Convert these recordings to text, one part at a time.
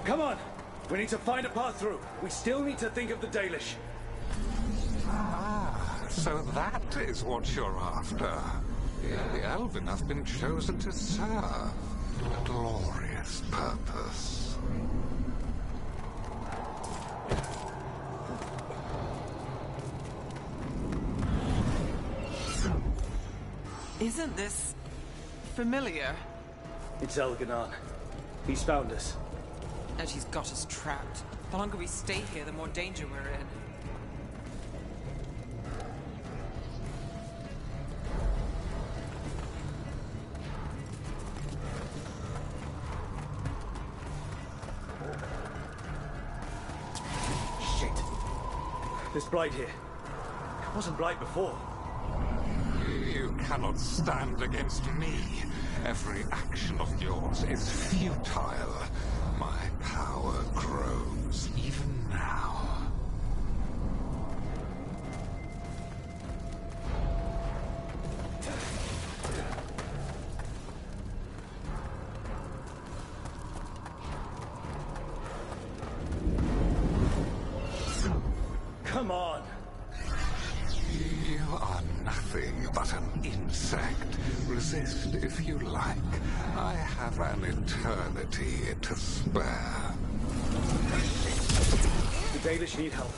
Come on! We need to find a path through. We still need to think of the Dalish. Ah, so that is what you're after. The Elven have been chosen to serve a glorious purpose. Isn't this familiar? It's Elganon. He's found us. And she's got us trapped. The longer we stay here, the more danger we're in. Shit. There's blight here. It wasn't blight before. You cannot stand against me. Every action of yours is futile. My power grows even now. Come on! You are nothing but an insect. Resist if you like. I have an eternity to spare. The Dalish need help.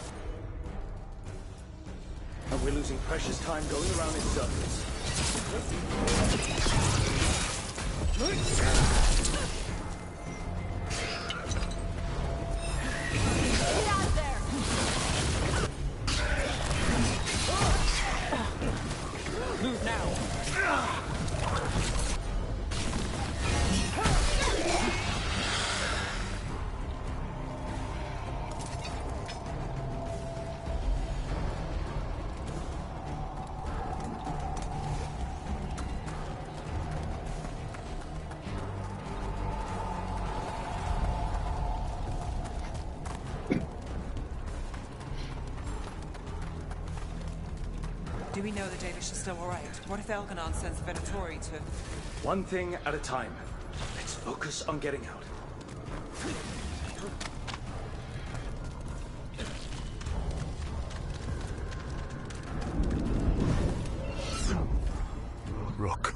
And we're losing precious time going around in circles. Get out there! Move now! Do we know the Dalish are still alright? What if Elganon sends Venatori to... One thing at a time. Let's focus on getting out. Rook,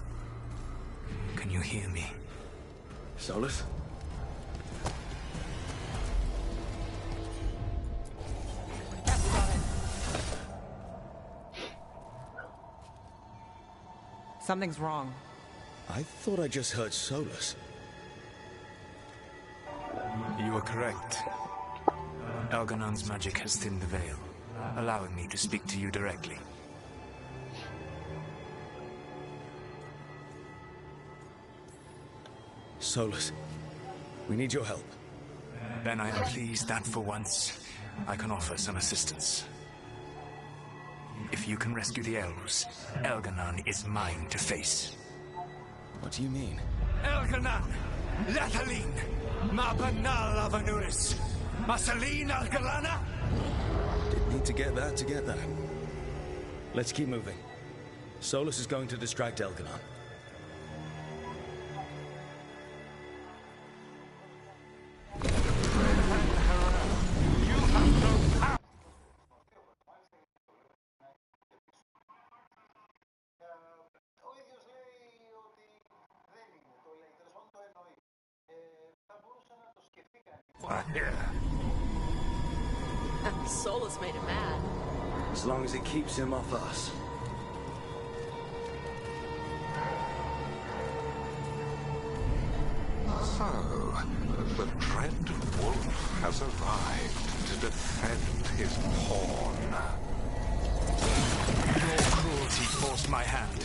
can you hear me? Solus? Something's wrong. I thought I just heard Solus. You are correct. Elganon's magic has thinned the veil, allowing me to speak to you directly. Solus, we need your help. Then I am pleased that for once, I can offer some assistance. If you can rescue the elves, Elganon is mine to face. What do you mean? Elganon! Lathaline! Ma banal avanuris! Masaline Algalana! Didn't need to get that. Let's keep moving. Solus is going to distract Elganon. Solus made him mad. As long as it keeps him off us. So, the dread wolf has arrived to defend his pawn. Your cruelty forced my hand.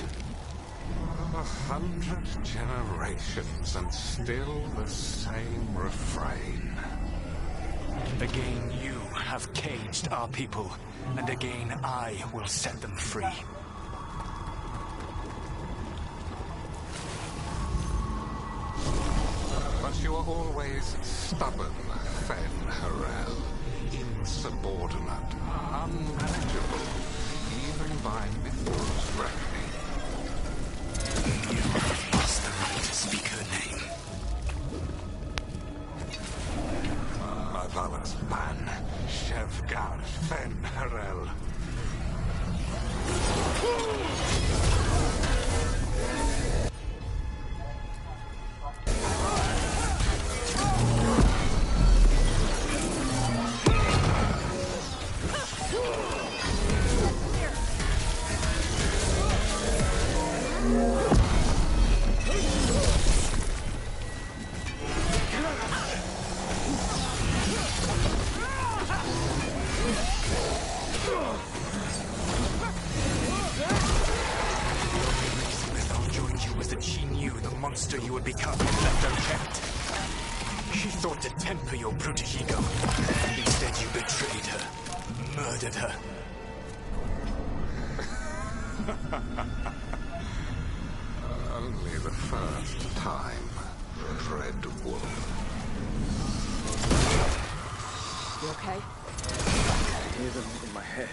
100 generations and still the same refrain. Again, you have caged our people, and again I will set them free. But you are always stubborn, Fen Harel. Insubordinate, unmanageable, even by Mithril's reckoning. You have lost the right to speak her name. who the monster you would become left unchecked. She thought to temper your protege-ego. Instead, you betrayed her, murdered her. Only the first time, Dread Wolf. You okay? I hear them in my head.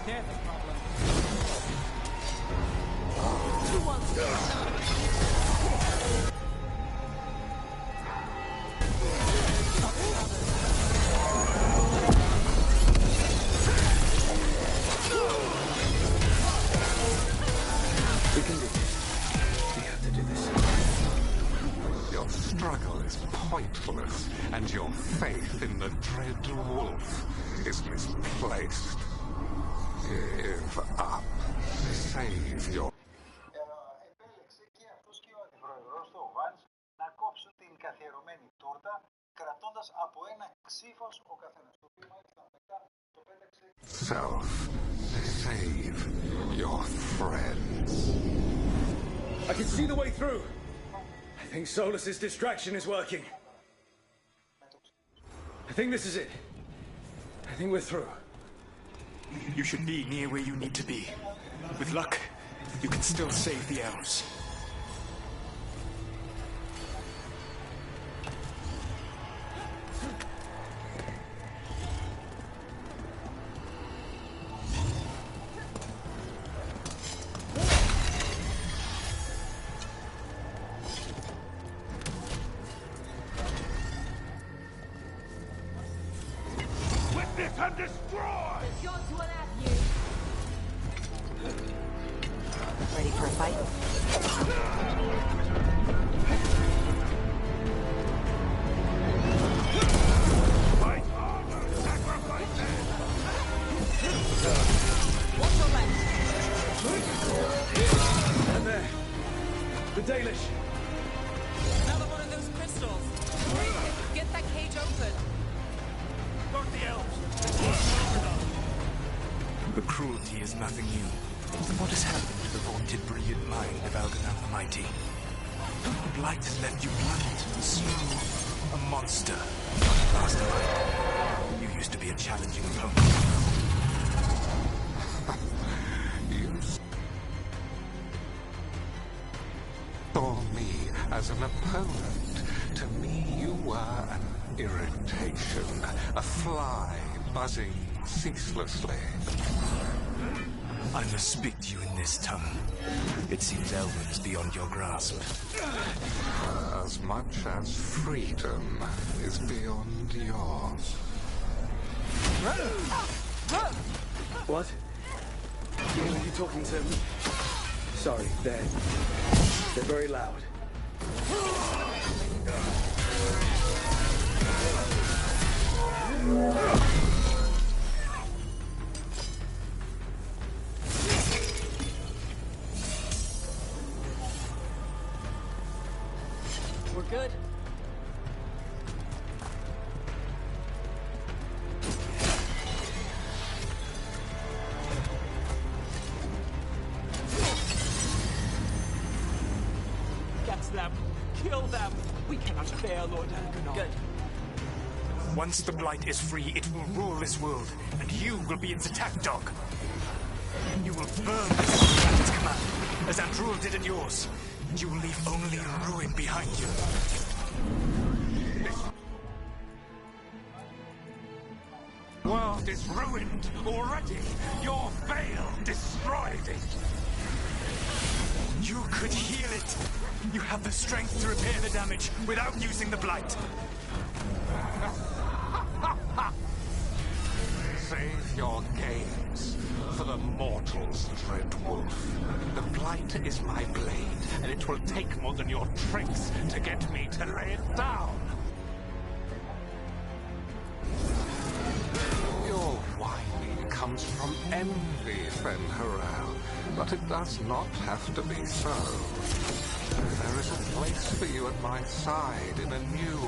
They're the problem. Who wants to? We can do this. We have to do this. Your struggle is pointless, and your faith in the Dread Wolf is misplaced. Give up. Save your... Επέλεξε και αυτός και ο αντιπρόεδρος του Vance να κόψουν την καθιερωμένη τούρτα, κρατώντας από ένα ξύφος ο καθένας. Το οποίο μάλιστα μετά το πέταξε... Self. Save your friends. I can see the way through. I think Solus's distraction is working. I think this is it. I think we're through. You should be near where you need to be. With luck, you can still save the elves. Witness and destroy! Go to an avenue. Ready for a fight? Fight armor! Sacrifice it! What's your left? And there. The Dalish. Another one of those crystals. Get that cage open. Got the elves. The cruelty is nothing new. What has happened to the vaunted brilliant mind of Algernon the Mighty? The blight has left you blunt, slow, a monster. Last time, you used to be a challenging opponent. You saw me as an opponent. To me, you were an irritation, a fly buzzing ceaselessly. I must speak to you in this tongue. It seems Elven's beyond your grasp. As much as freedom is beyond yours. What? Are you talking to me? Sorry, they're very loud. We're good. Get them. Kill them. We cannot bear Lord Algernon. Good. Once the blight is free, it will rule this world, and you will be its attack dog. You will burn this at its command, as Andrul did in yours. You will leave only ruin behind you. The world is ruined already. Your veil destroyed it. You could heal it. You have the strength to repair the damage without using the blight. Save your games for the mortals, Dread Wolf. The blight is my blade, and it will take more than your tricks to get me to lay it down. Your whining comes from envy, Fen'Harel, but it does not have to be so. There is a place for you at my side in a new,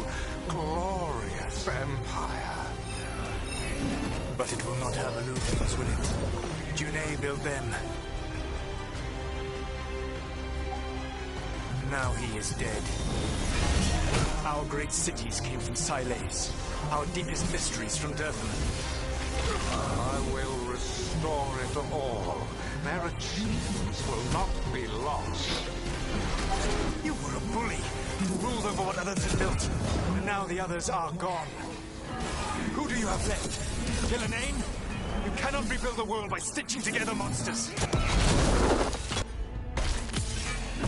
glorious empire. But it will not have illusions, will it? Junei built them. Now he is dead. Our great cities came from Sileys. Our deepest mysteries from Durthaman. I will restore it all. Their achievements will not be lost. You were a bully. You ruled over what others had built. And now the others are gone. Who do you have left? Kil'jaeden? You cannot rebuild the world by stitching together monsters.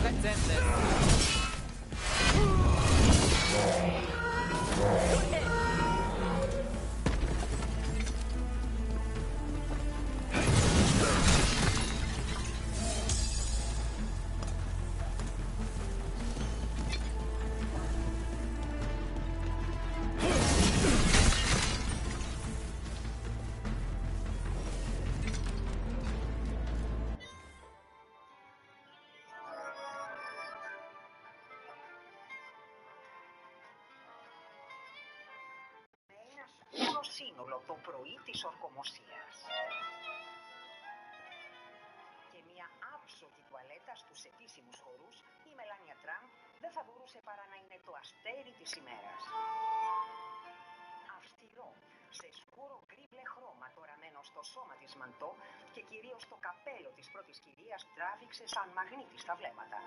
Let's end this. Σύνολο το πρωί της ορκομοσίας. Και μια άψογη τουαλέτα στους επίσημους χορούς, η Μελάνια Τραμπ δεν θα μπορούσε παρά να είναι το αστέρι της ημέρας. Αυστηρό, σε σκούρο γκρι μπλε χρώμα το ραμμένο στο σώμα της μαντό και κυρίως το καπέλο της πρώτης κυρίας τράβηξε σαν μαγνήτη στα βλέμματα.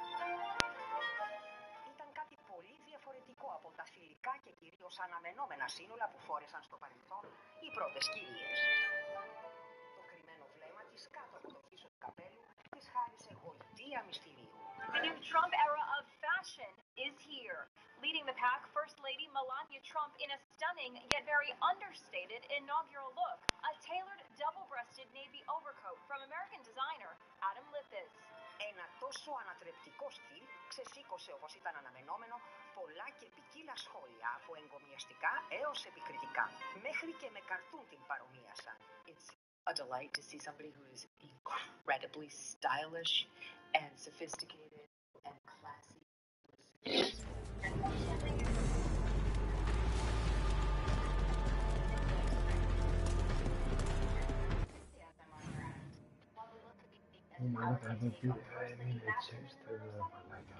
Ήταν κάτι πολύ διαφορετικό από τα θηλυκά και κυρίως αναμενόμενα σύνολα που φόρεσαν στο παρελθόν οι πρώτες κυρίες. Το κρυμμένο βλέμμα της κάτω από το χύσο του καπέλου της χάρισε γοητεία μυστηρίου. The new Trump era of fashion is here. Leading the pack, First Lady Melania Trump in a stunning yet very understated inaugural look. A tailored double-breasted navy overcoat from American designer Adam Lippes. Ένα τόσο ανατρεπτικό στυλ ξεσήκωσε, όπως ήταν αναμενόμενο, πολλά και ποικίλα σχόλια από εγκομιαστικά έως επικριτικά. Μέχρι και με καρτούν την παρομοίασαν. It's a delight to see somebody who is incredibly stylish and sophisticated and classy. Oh my god, I have a big enemy that changed the Malaga.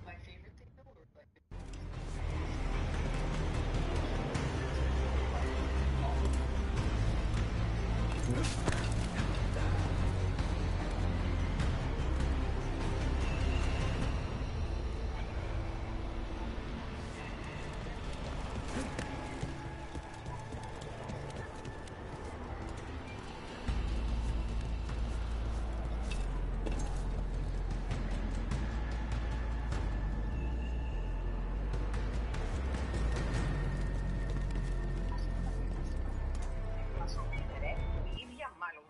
My favorite thing to work like.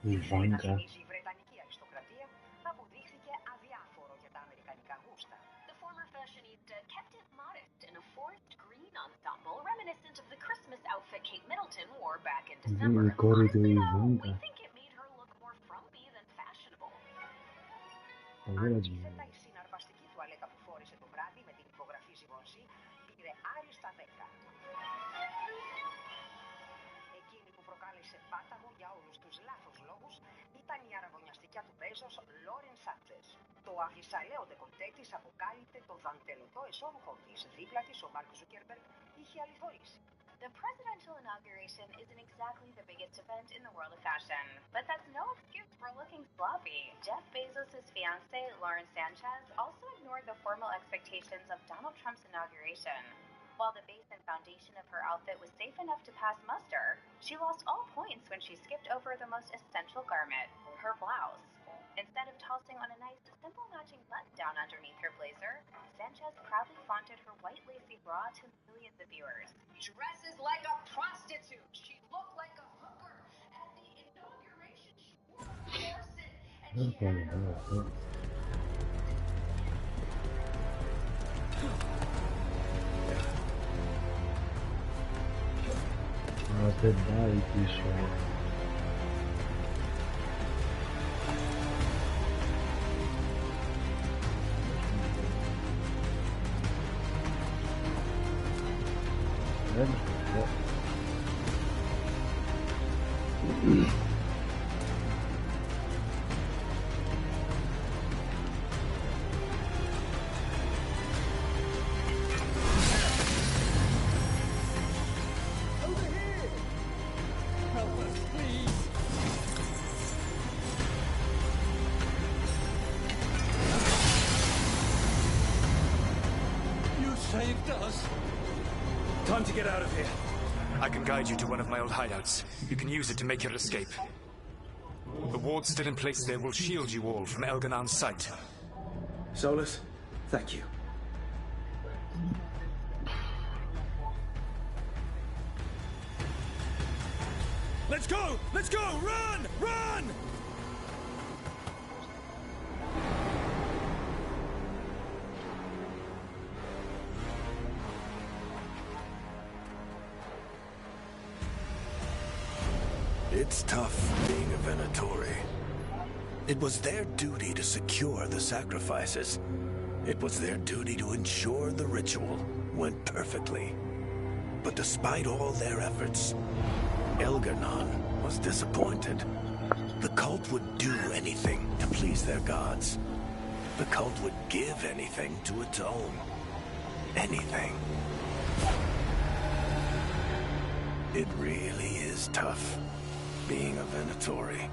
Η βρετανική αριστοκρατία αποδείχθηκε αδιάφορο για τα αμερικανικά γούστα. The former fashionista kept it modest in a forest green ensemble reminiscent of the Christmas outfit Kate Middleton wore back in December. Honestly, though, we think it made her look more frumpy than fashionable. Αντίθετα, η συναρπαστική τουαλέτα που φόρεσε το βράδυ με την υπογραφή Ζιβονζή πήρε άριστα 10. Εκείνη που προκάλεσε πάταγο για όλους τους λάθος λόγους ήταν η αραβωνιαστικιά του Μπέζος Λόρεν Σάντσες. Το αβυσαλαίο ντεκολτέ της αποκάλυπτε το δαντελωτό εσώρουχο της. Δίπλα της ο Μάρκ Ζούκερμπεργκ είχε αληθωρήσει. The presidential inauguration isn't exactly the biggest event in the world of fashion, but that's no excuse for looking sloppy. Jeff Bezos' fiancée, Lauren Sanchez, also ignored the formal expectations of Donald Trump's inauguration. While the base and foundation of her outfit was safe enough to pass muster, she lost all points when she skipped over the most essential garment, her blouse. Instead of tossing on a nice, simple matching button-down underneath her blazer, Sanchez proudly flaunted her white lacy bra to millions of viewers. Dresses like a prostitute. She looked like a hooker. At the inauguration, she wore a corset and she had... Até daí, bicho. Saved us. Time to get out of here. I can guide you to one of my old hideouts. You can use it to make your escape. The wards still in place there will shield you all from Elganon's sight. Solus, thank you. Let's go! Let's go! Run! Run! It's tough being a Venatori. It was their duty to secure the sacrifices. It was their duty to ensure the ritual went perfectly. But despite all their efforts, Elganon was disappointed. The cult would do anything to please their gods. The cult would give anything to atone. Anything. It really is tough being a Venatori.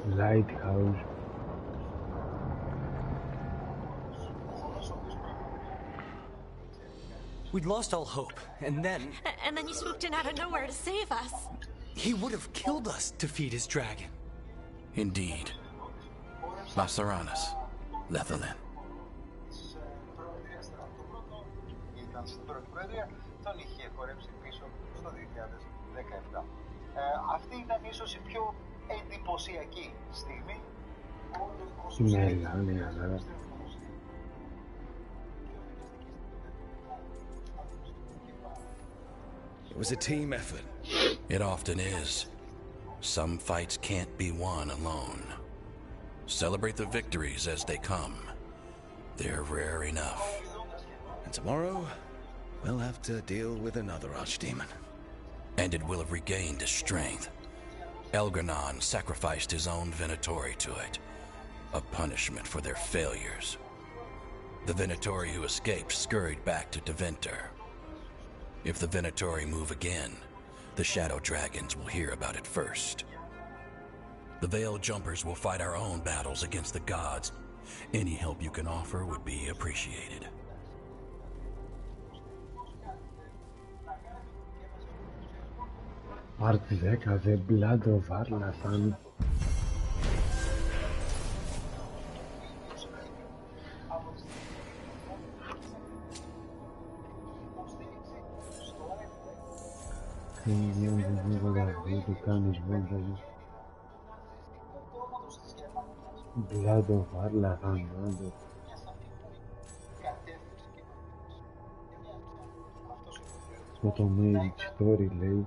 Lighthouse. We'd lost all hope, and then... And then you swooped in out of nowhere to save us. He would have killed us to feed his dragon. Indeed. Laceranus, Lethalin. Στην πρώτη προεδρία, τον είχε χορέψει πίσω στο 2017. Αυτή ήταν ίσως η πιο εντυπωσιακή στιγμή. It was a team effort. It often is. Some fights can't be won alone. Celebrate the victories as they come. They're rare enough. And tomorrow, we'll have to deal with another archdemon. And it will have regained its strength. Elganon sacrificed his own Venatori to it. A punishment for their failures. The Venatori who escaped scurried back to Deventer. If the Venatori move again, the Shadow Dragons will hear about it first. The Veil Jumpers will fight our own battles against the gods. Any help you can offer would be appreciated. Part 10, The Blood of Arlathan. Το κάνεις βέβαια. Blood of Arlathan, άντε. Στο το main story λέει.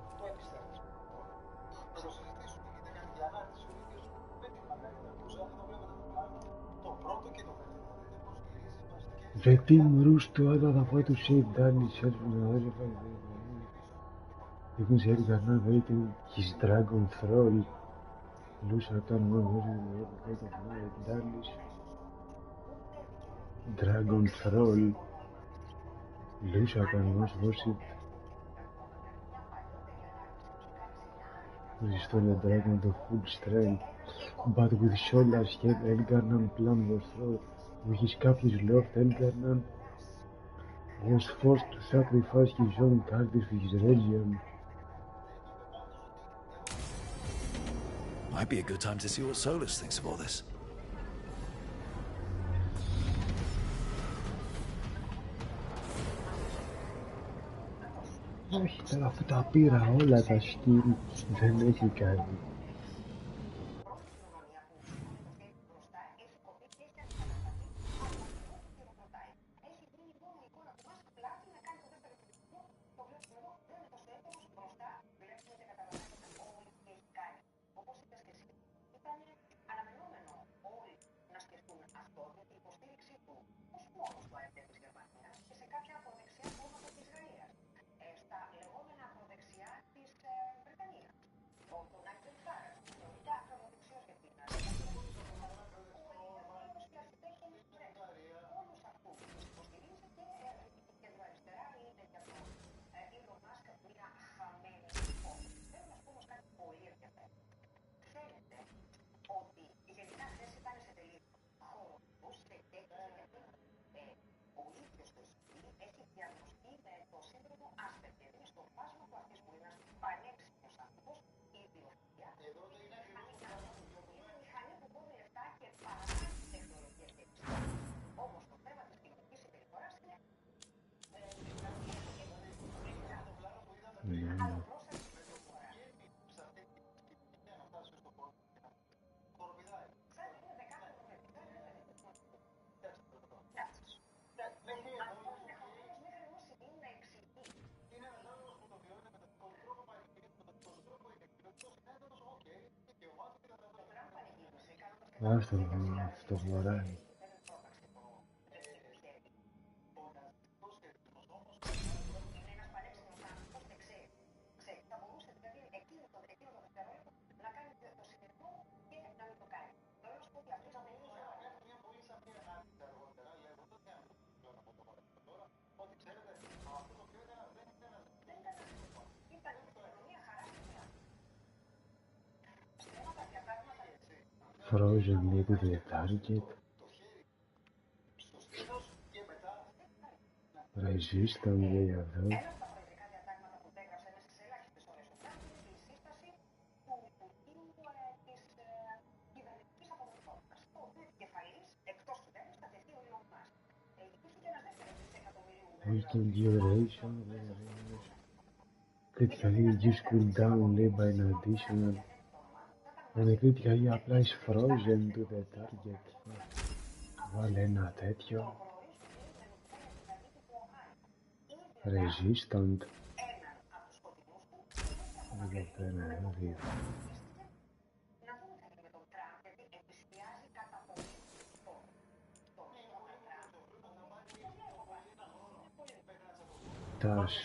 The team rushed to Adadafa to save Danny's self from the horrified. You can see Elganon waiting his dragon thrall. Lose at all one version of the fate of Danny's dragon thrall. Lose at all was worship. Restore the dragon to full strength, but with shoulders head, Elgarnan plan was through. With his captives loved, Elgarnan was forced to sacrifice his own captives for his region. Might be a good time to see what Solus thinks of all this. Όχι, τώρα αφού τα πήρα όλα τα skill, δεν έχει κάνει. Άστο το φοράει. Frozen maybe the target. Resistant λέει εδώ. Instant duration. Critical hit use cooldown λέει by an additional. When a critical hit applies frozen to the target. Βάλε ένα τέτοιο. Resistant. Δεν το ένα, δύο. Dash.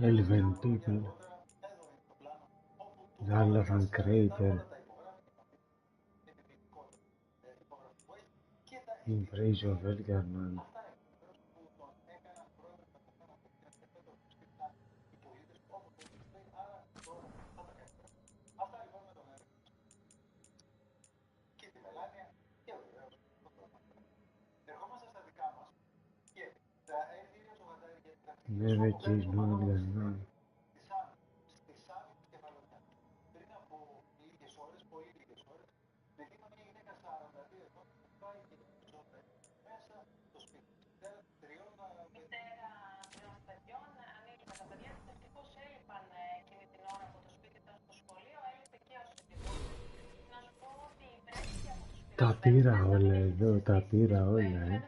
Elven people. Gallafan crater. In praise of Veilguard. Never case no one can know. Τα πήρα όλα εδώ, τα πήρα όλα,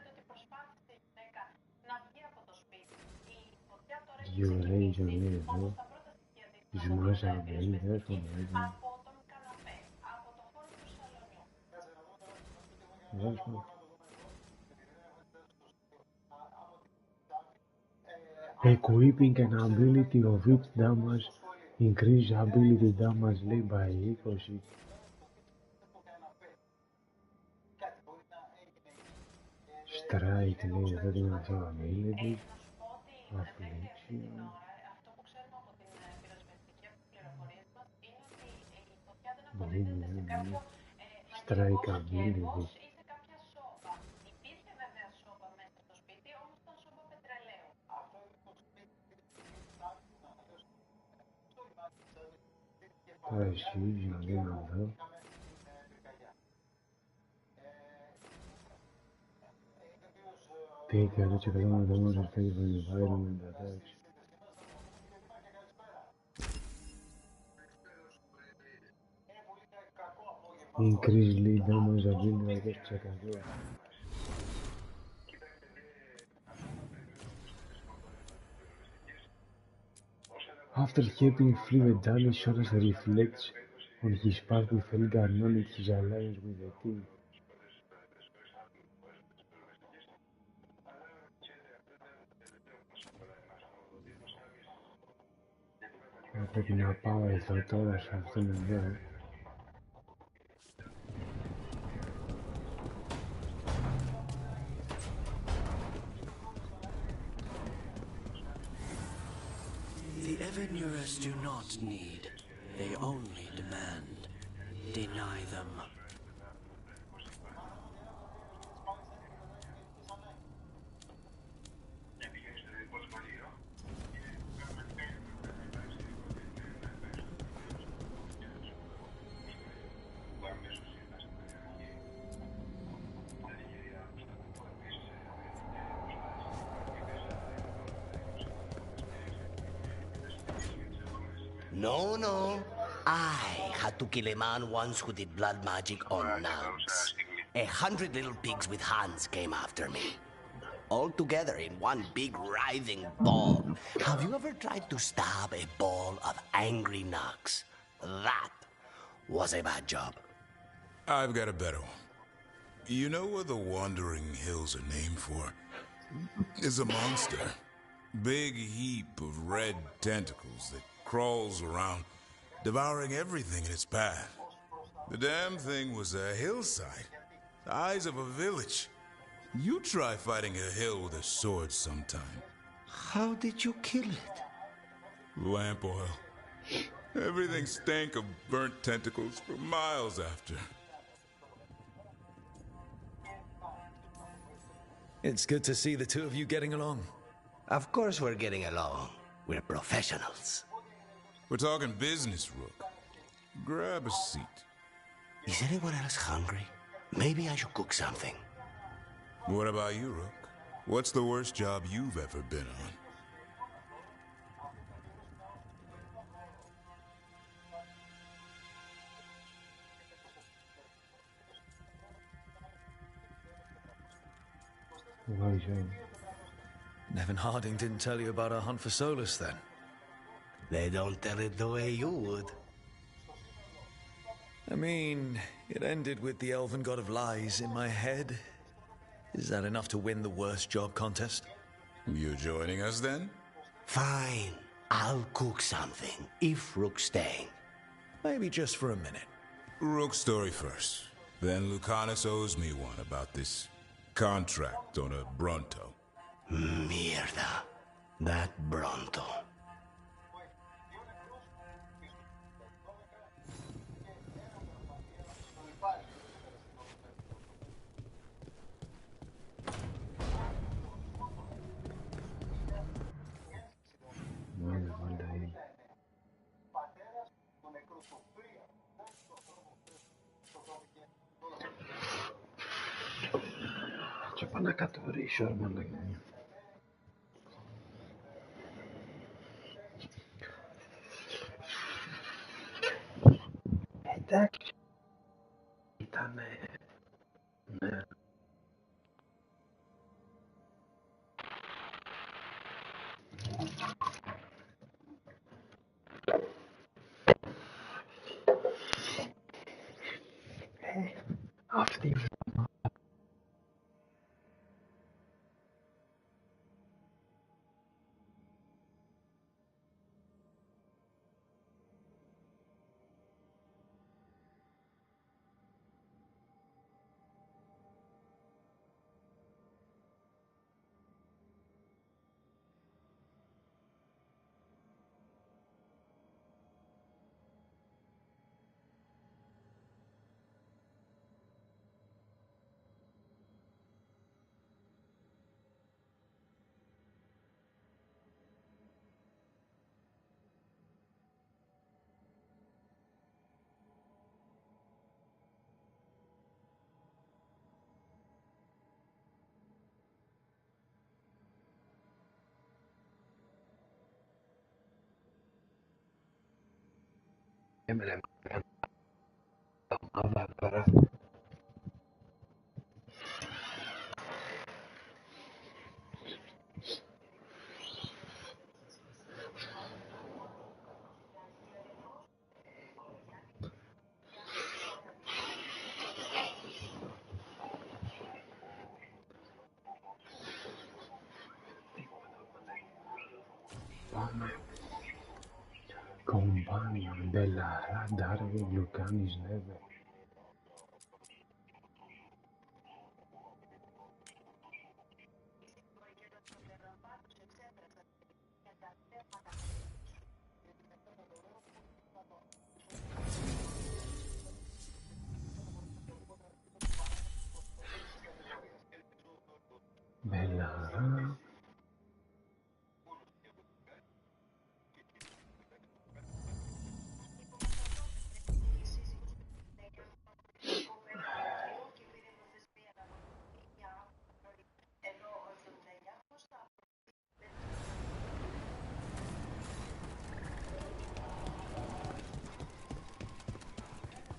Duration λέει εδώ. Ζυμάσαμε, δεν φωνάζει. Equipping an ability of its damage increase ability damage λέει by 20. Strike λέει εδώ την αυτό ability. Affliction. Strike ability. Precision λέει εδώ. Take a look at the one that was favor environment attacks. Increase lead damage ability by 10%. After helping free the damage, Soros reflects on his part with Veilguard knowing his alliance with the team. Πρέπει να πάω εδώ τώρα σε αυτόν εδώ. The Evenurers do not need, they only demand. Deny them. No. I had to kill a man once who did blood magic on nuns. 100 little pigs with hands came after me. All together in one big writhing ball. Have you ever tried to stab a ball of angry nugs? That was a bad job. I've got a better one. You know what the Wandering Hills are named for? It's a monster. Big heap of red tentacles that crawls around, devouring everything in its path. The damn thing was a hillside, the size of a village. You try fighting a hill with a sword sometime. How did you kill it? Lamp oil. Everything stank of burnt tentacles for miles after. It's good to see the two of you getting along. Of course we're getting along. We're professionals. We're talking business, Rook. Grab a seat. Is anyone else hungry? Maybe I should cook something. What about you, Rook? What's the worst job you've ever been on? Nevin Harding didn't tell you about our hunt for Solus, then? They don't tell it the way you would. I mean, it ended with the Elven God of Lies in my head. Is that enough to win the worst job contest? You joining us, then? Fine. I'll cook something, if Rook's staying. Maybe just for a minute. Rook's story first. Then Lucanus owes me one about this contract on a Bronto. Mierda. That Bronto. να κατορίσω, ρε μαλάκα. Εντάξει, ήτανε... Ναι. Αυτή η βδομάδα. Έμενε εβδομάδα τώρα. Πάμε. Κομπάνιο, Μπελαρά, Ντάρβιν, Λουκάνης, Νέβε. Μπελαρά.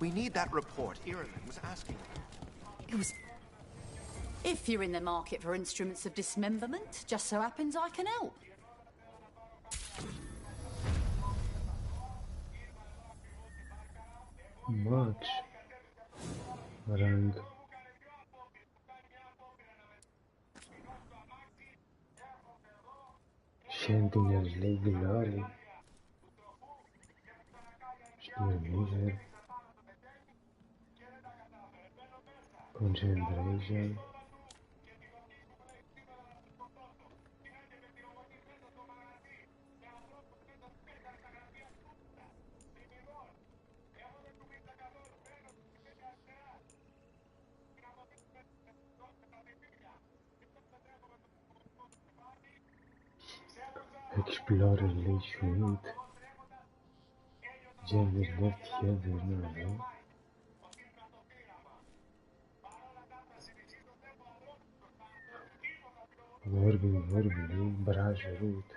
We need that report Ireland was asking about. It was... If you're in the market for instruments of dismemberment, just so happens I can help. Max. Rank. Sentinels λέει Glory. Skirmisher. Concentration. Explorer λέει Suite. Javier left header να δω. Βόρβιν λέει Brush Root.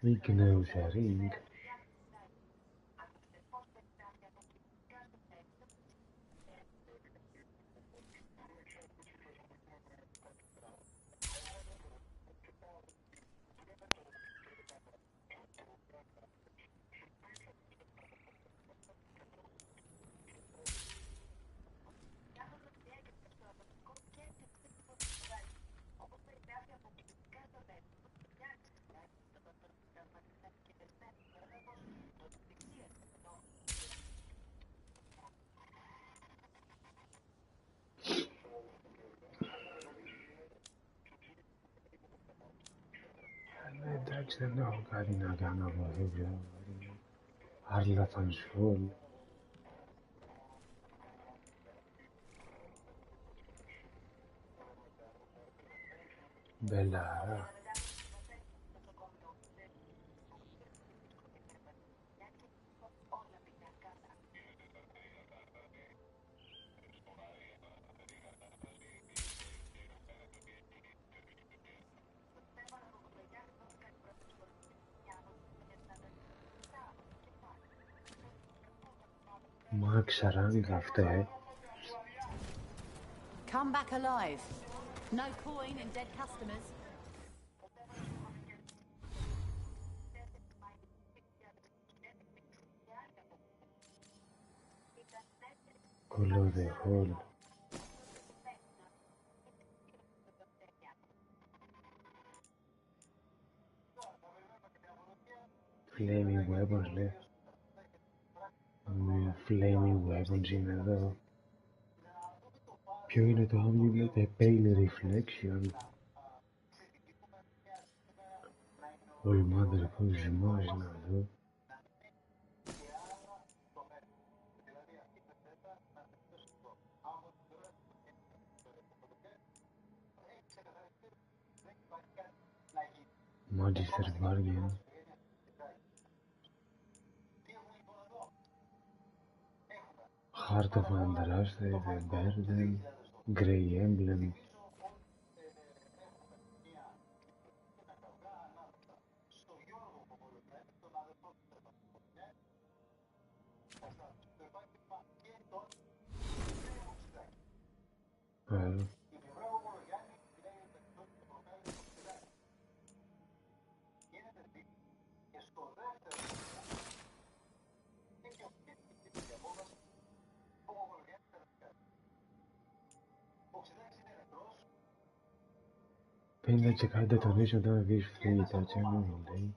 Igneous Ring. Εντάξει, δεν έχω κάτι να κάνω από εδώ πια. Άρλα Φανσόλ. Μπελαρά. Μα ξαράνικα αυτά, Come back alive. No coin in dead customers. Κολοδεχόλ. Flaming weapons, λέει. Με flaming weapons είναι εδώ. Ποιο είναι το amulet? The pale reflection. All mother of ζυμάζει να δω. Magister Guardian. Heart of Andraste, The Burden, Grey Emblem. Πέντε και κάντε το νήσο όταν βγεις φύγει τα τσέμι, λέει.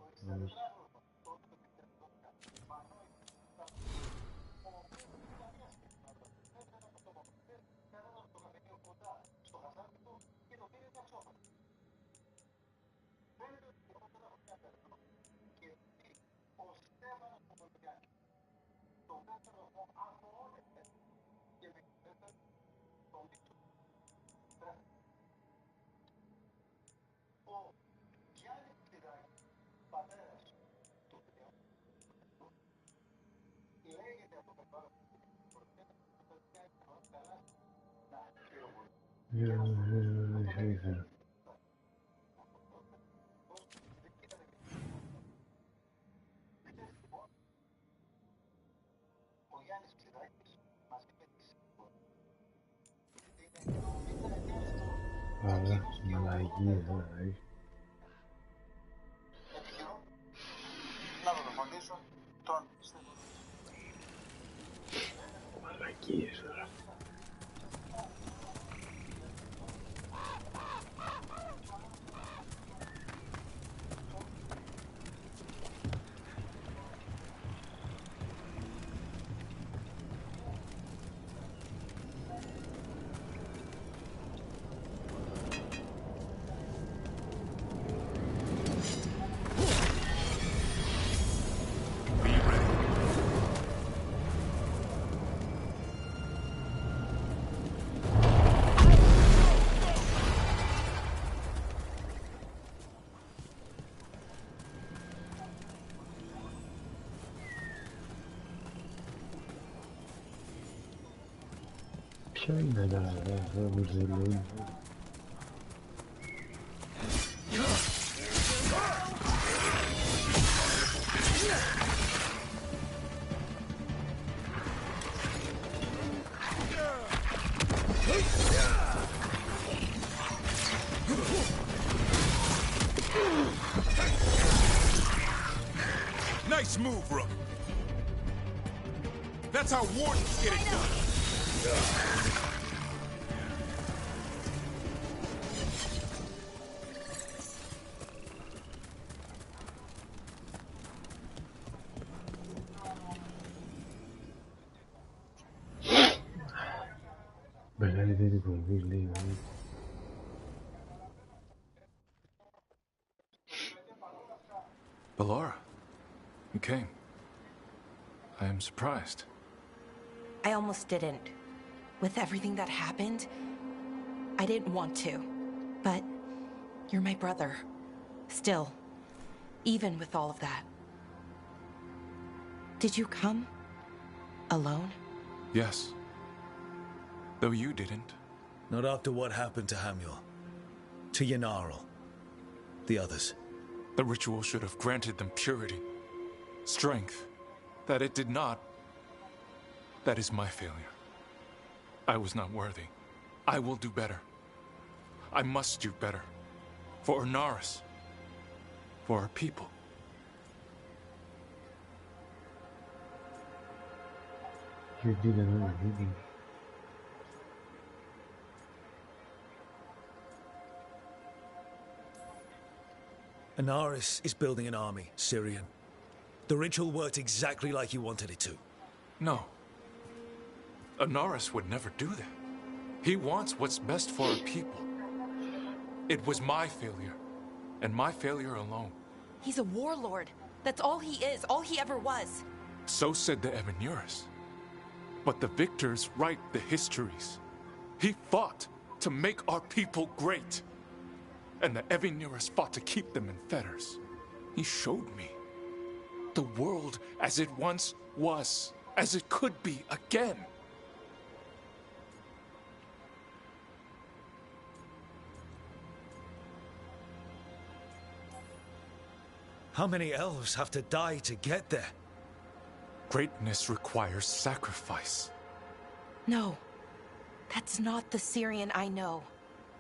Αλλά, μαλαγίες τώρα, φωνήσω τον μαλακίες τώρα. Ποιο είναι τώρα, εδώ μου ζελούν. Nice move, Rook. That's how wardens get it done. Μεγαλύτερη κομβή, λέει. Ballora, you came. I am surprised. I almost didn't. With everything that happened, I didn't want to. But you're my brother. Still, even with all of that. Did you come? Alone? Yes. Though you didn't. Not after what happened to Hamuel. To Yanarl. The others. The ritual should have granted them purity. Strength. That it did not. That is my failure. I was not worthy. I will do better. I must do better. For Ernaris. For our people. You didn't know anything. Anaris is building an army, Syrian. The ritual worked exactly like you wanted it to. No. Ernaris would never do that. He wants what's best for our people. It was my failure, and my failure alone. He's a warlord. That's all he is, all he ever was. So said the Evanuris. But the victors write the histories. He fought to make our people great. And the Evanuris fought to keep them in fetters. He showed me the world as it once was, as it could be again. How many elves have to die to get there? Greatness requires sacrifice. No, that's not the Syrian I know.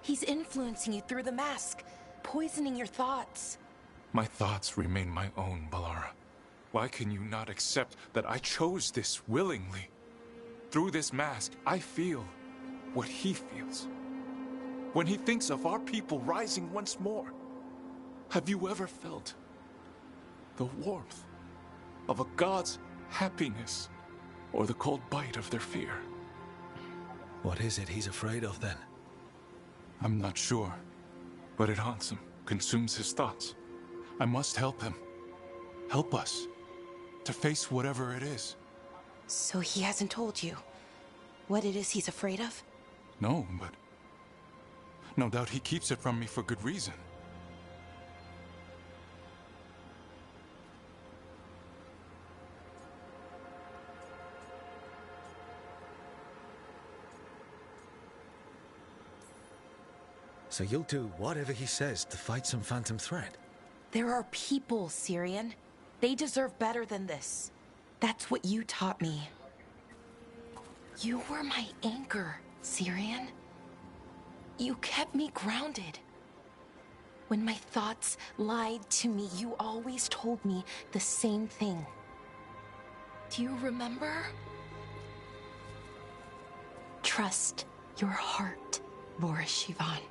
He's influencing you through the mask, poisoning your thoughts. My thoughts remain my own, Balara. Why can you not accept that I chose this willingly? Through this mask, I feel what he feels. When he thinks of our people rising once more, have you ever felt the warmth of a god's happiness or the cold bite of their fear? What is it he's afraid of then? I'm not sure, but it haunts him, consumes his thoughts. I must help him. Help us to face whatever it is. So he hasn't told you what it is he's afraid of? No, but no doubt he keeps it from me for good reason. So you'll do whatever he says to fight some phantom threat? There are people, Syrian. They deserve better than this. That's what you taught me. You were my anchor, Syrian. You kept me grounded. When my thoughts lied to me, you always told me the same thing. Do you remember? Trust your heart, Boris Shivan.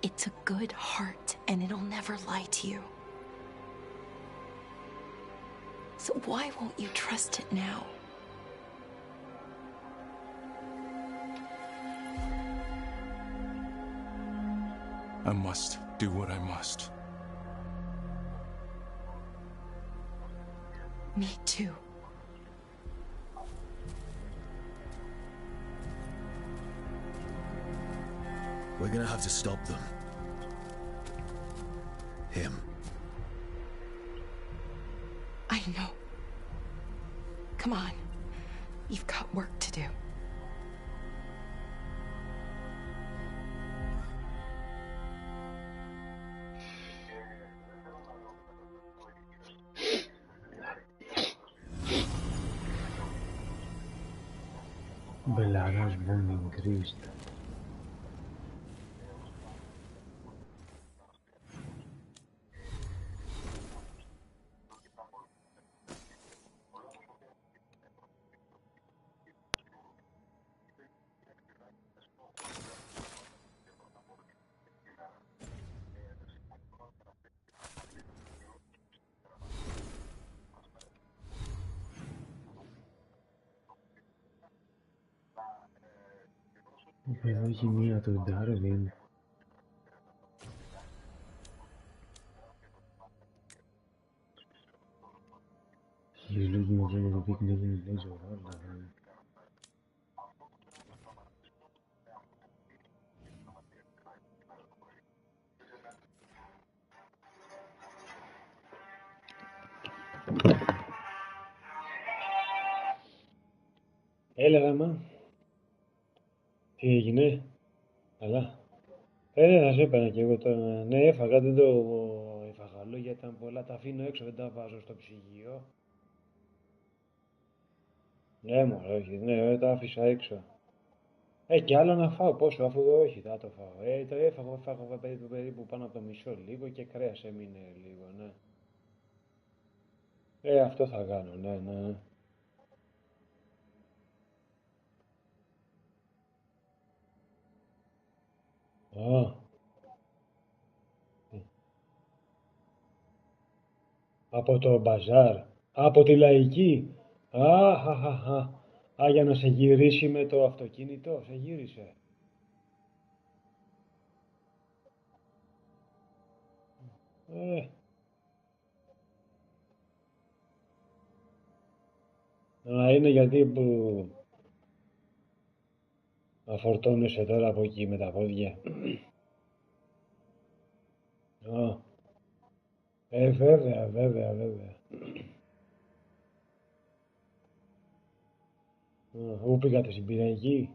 It's a good heart, and it'll never lie to you. So why won't you trust it now? I must do what I must. Me too. We're gonna have to stop them. Him. I know. Come on. You've got work to do. Belara's bone increased. Εδώ έχει μία τον Darwin. He's looking at the big living laser world. Έλα γάμα. Τι έγινε? Καλά. Θα σε έπαιρνα κι εγώ τώρα. Ναι, έφαγα, δεν το έφαγα λόγια, ήταν πολλά. Τα αφήνω έξω, δεν τα βάζω στο ψυγείο. Ναι, μωρέ, όχι, ναι, τα άφησα έξω. Και άλλο να φάω, πόσο, αφού όχι, θα το φάω. Το έφαγα περίπου πάνω από το μισό λίγο και κρέας έμεινε λίγο, ναι. Αυτό θα κάνω, ναι, ναι. Α, από το μπαζάρ, από τη λαϊκή. Α, για να σε γυρίσει με το αυτοκίνητο, σε γύρισε. Ε, είναι γιατί που αφορτώνεσαι τώρα από εκεί με τα πόδια. Α, βέβαια, βέβαια, βέβαια. Πού πήγατε στην πυρηνική?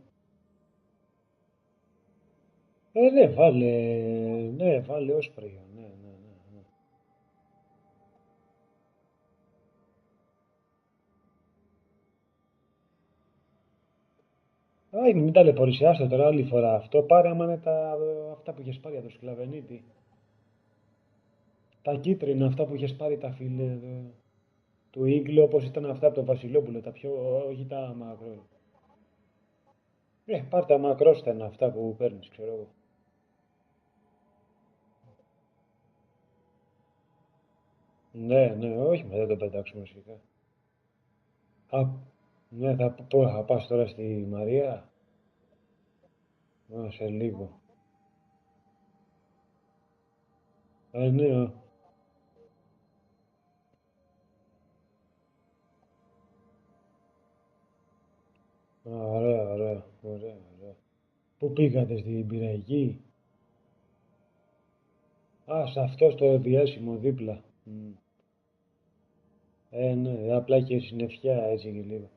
Ναι, βάλε όσπριο, ναι, ναι, ναι. Όχι, μην ταλαιπωρησιάστε τώρα άλλη φορά αυτό. Πάρε άμα είναι αυτά που είχες πάρει από το Σκλαβενίτη. Τα κίτρινα, αυτά που είχες πάρει τα φίλε του Ίγκλου, όπως ήταν αυτά από το Βασιλόπουλο, τα πιο, όχι τα μακρό. Πάρ' τα μακρόστενα αυτά που παίρνεις, ξέρω εγώ. Ναι, ναι, όχι, μα δεν το πετάξουμε φυσικά. Ναι, θα πας τώρα στη Μαρία. Σε λίγο. Ναι, ωραία, ωραία, ωραία, ωραία. Πού πήγατε στην πυρηνική? Σε αυτό στο διάσημο δίπλα. Ναι, απλά και συννεφιά έτσι και λίγο.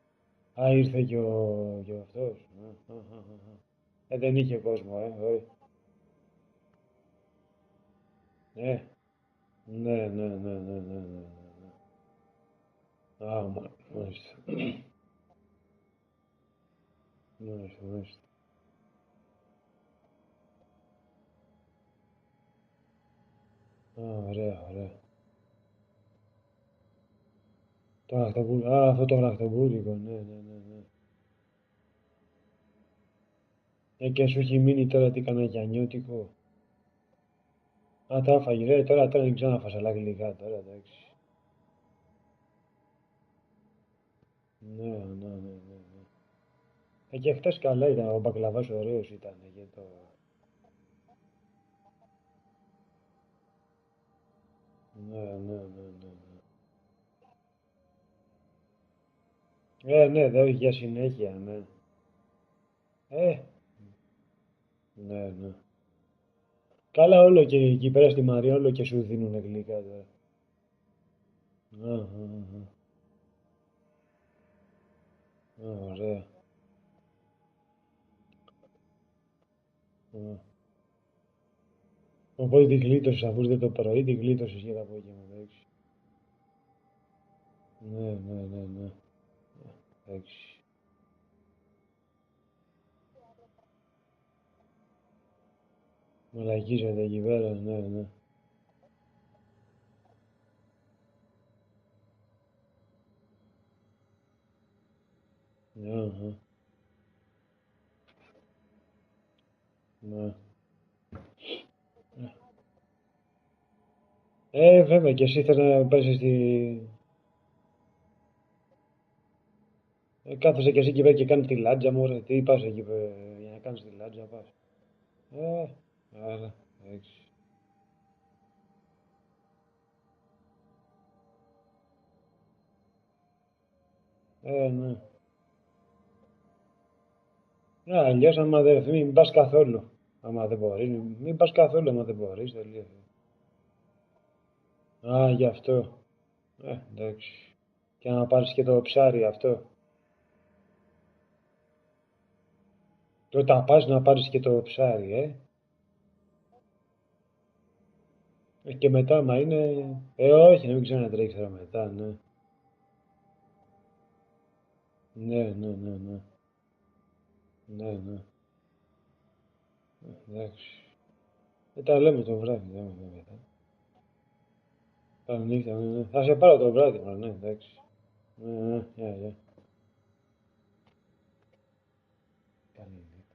Ήρθε και ο αυτός. Δεν είχε κόσμο, όχι. Ναι, ναι, ναι, ναι, ναι, ναι, ναι. Μάλιστα. Μάλιστα, μάλιστα. Ωραία, ωραία. Αυτό το γραχτομπούρικο, ναι, ναι, ναι, ναι. Και σου έχει μείνει τώρα τι κανένα γιαννιώτικο. Τα έφαγε, τώρα δεν ξαναφας άλλα γλυκά τώρα, εντάξει. Ναι, ναι, ναι, ναι, ναι. Και χτες καλά ήταν, ο μπακλαβάς ωραίος ήταν και το... Ναι, ναι, ναι, ναι. Ναι, δεν έχει για συνέχεια, ναι. Ναι, ναι. Καλά όλο και εκεί πέρα στη Μαρία όλο και σου δίνουν γλυκά τώρα. Ωραία. Οπότε τη γλίτωσες αφού δεν το πρωί, τη γλίτωσες για το απόγευμα, εντάξει. Ναι, ναι, ναι, ναι. Εντάξει. Μαλακίζεται εκεί πέρα, ναι, ναι. Ναι, ναι. Βέβαια και εσύ θες να πας κάθεσαι και εσύ εκεί πέρα και κάνεις τη λάτζα, μωρέ. Τι πας εκεί πέρα, για να κάνεις τη λάτζα πας. Άρα, εντάξει. Ναι. Αλλιώς άμα δεν, μην πας καθόλου. Άμα δεν μπορείς, μην πας καθόλου άμα δεν μπορείς, τελείως. Γι' αυτό. Εντάξει. Και να πάρεις και το ψάρι αυτό. Πρώτα πας να πάρεις και το ψάρι, Και μετά, μα είναι... όχι, να μην ξανατρέξεις τώρα μετά, ναι. Ναι. Εντάξει. Τα λέμε το βράδυ, μετά. Καλή νύχτα, ναι. Θα σε πάρω το βράδυ, ναι, εντάξει. Γεια. Καλή νύχτα.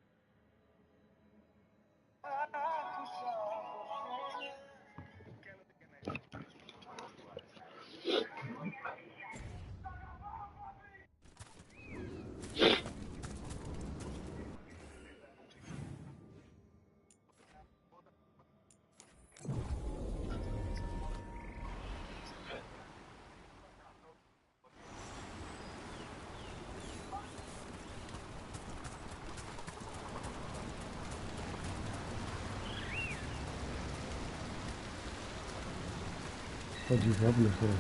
Ο Τζιβάμπλος τώρα.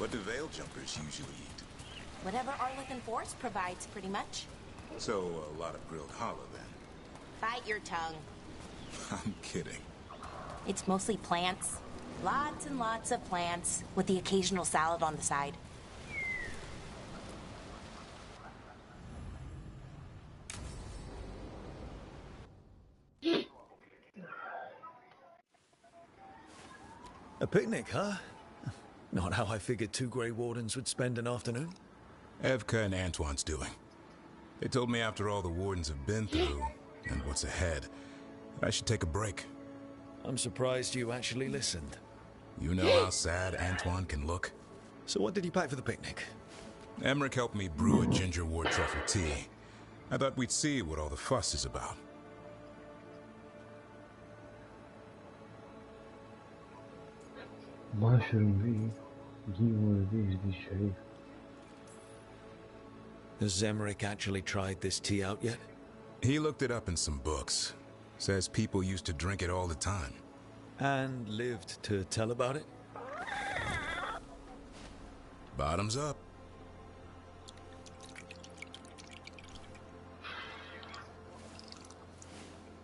What do Veil jumpers usually eat? Whatever Arlington Force provides, pretty much. So, a lot of grilled hollow, then. Bite your tongue. I'm kidding. It's mostly plants. Lots and lots of plants, with the occasional salad on the side. A picnic, huh? Not how I figured two Grey Wardens would spend an afternoon. Evka and Antoine's doing. They told me after all the Wardens have been through, and what's ahead, I should take a break. I'm surprised you actually listened. You know how sad Antoine can look? So what did you pack for the picnic? Emmerich helped me brew a ginger wort truffle tea. I thought we'd see what all the fuss is about. Mushroom V. This shape. Has Emmerich actually tried this tea out yet? He looked it up in some books. Says people used to drink it all the time. And lived to tell about it? Bottoms up.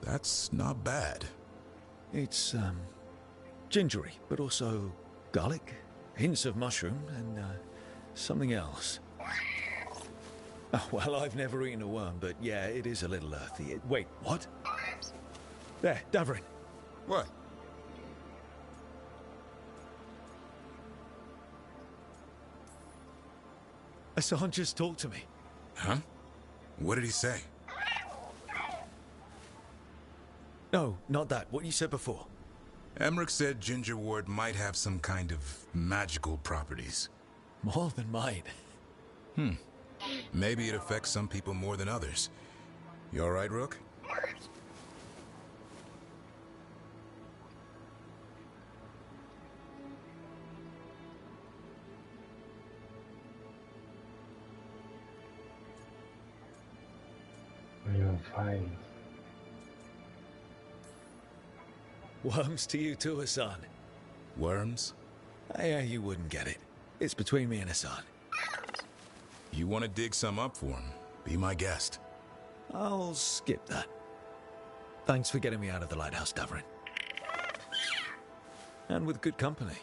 That's not bad. It's, gingery, but also garlic, hints of mushroom, and, something else. Oh, well, I've never eaten a worm, but yeah, it is a little earthy. Wait, what? There, Davorin. What? Hassan just talked to me. Huh? What did he say? No, not that. What you said before. Emmerich said ginger wort might have some kind of magical properties. More than mine. Maybe it affects some people more than others. You all right, Rook? You're fine. Worms to you too, Hassan. Worms? Yeah, you wouldn't get it. It's between me and Hassan. You want to dig some up for him? Be my guest. I'll skip that. Thanks for getting me out of the lighthouse, Davarin. And with good company.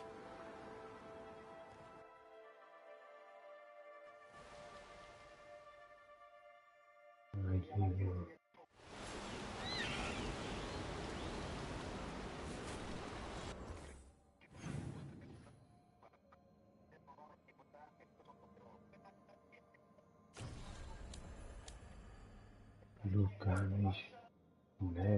Λουκάνης, ναι.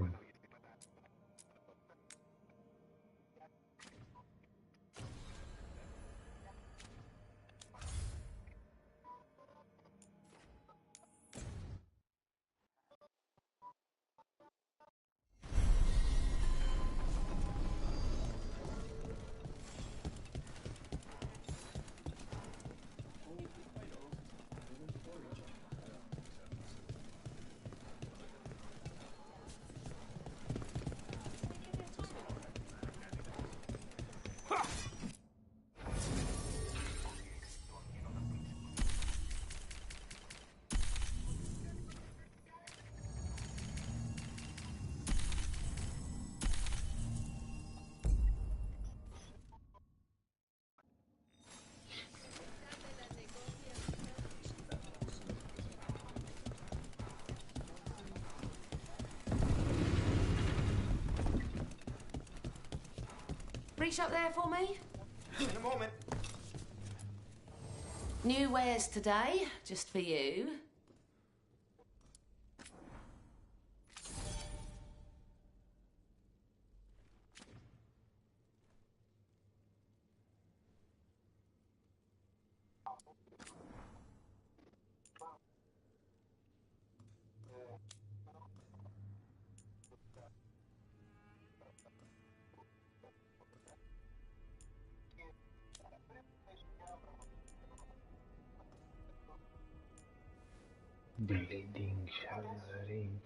Reach up there for me. In a moment. New wares today, just for you. Bleeding shattering.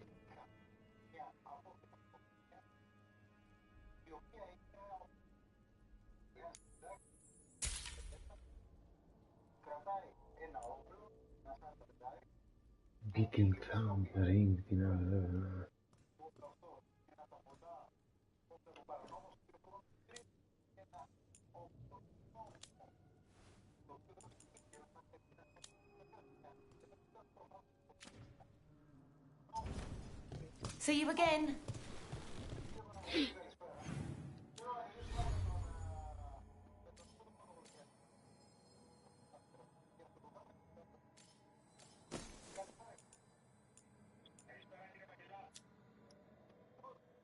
Beating thundering, την άλλη. See you again.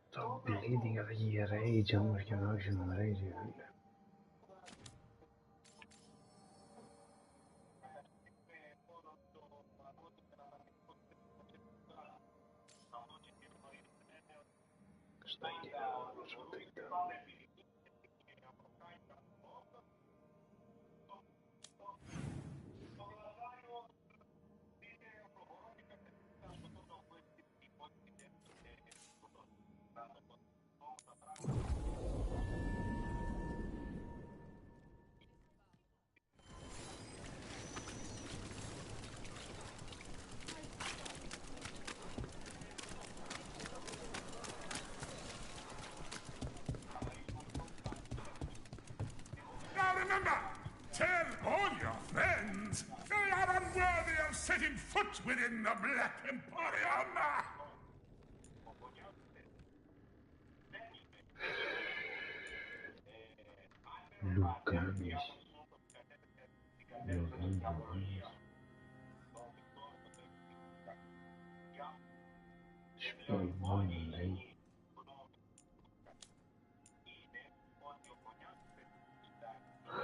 Το bleeding θα γίνει rage όμως και να άξιο να rage, φίλε. Στα ίδια όμως ο τρίτος. Remember, tell all your friends they are unworthy of setting foot within the Black Emporium. Λουκάνης. Λουκάνης. Σπαλμάνι, λέει.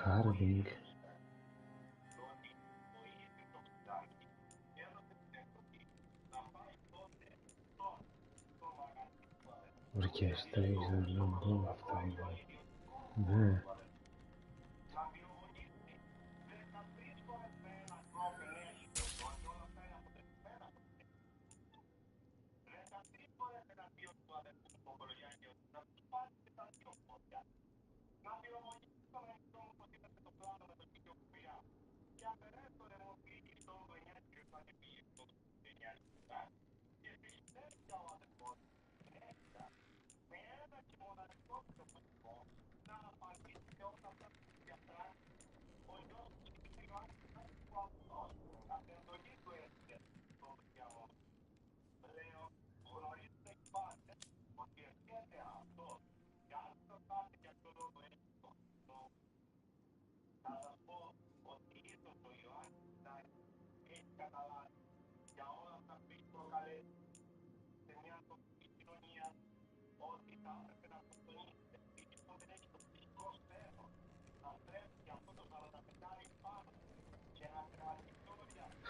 Harding. Orchestration, non può fare. Beh.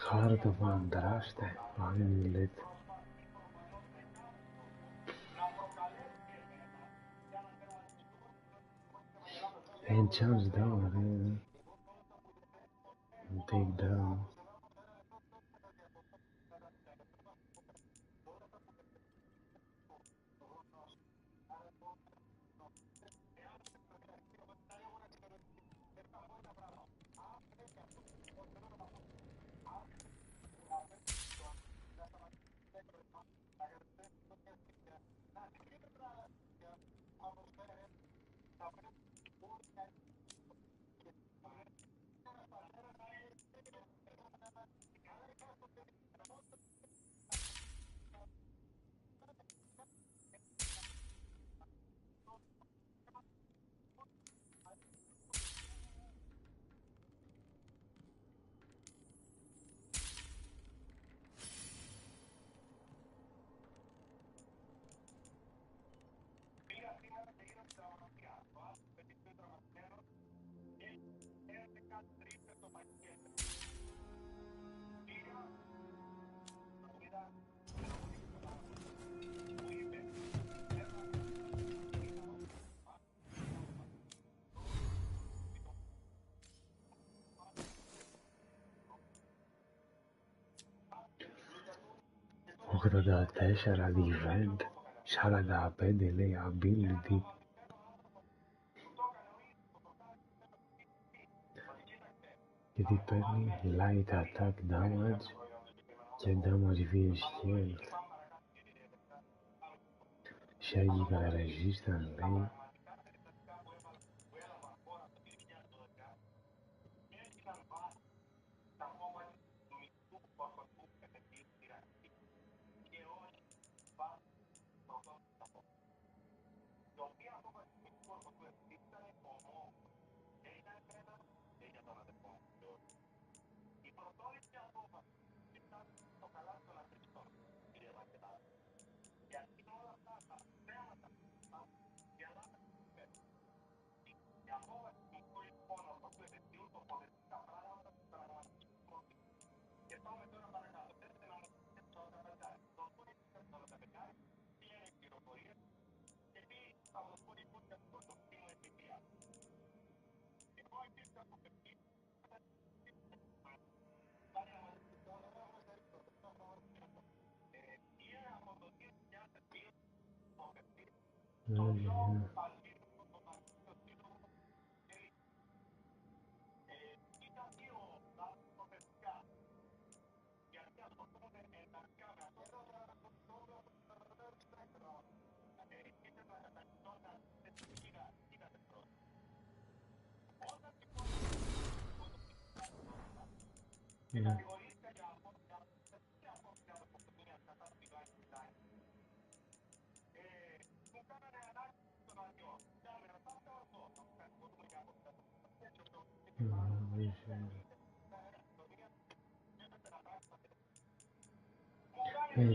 Harde van draste, aangelet. And chance down, take down. Ochota teshara event, 45 λέει ability. Γιατί παίρνει light attack damage και damage vs health. Surgical resistance λέει.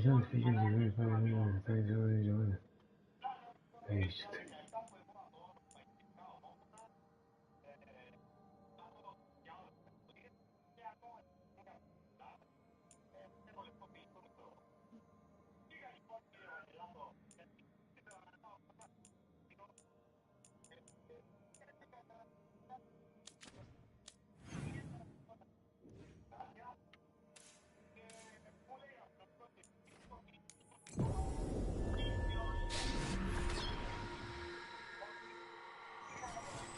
Don't figure the very far thanks already on paste.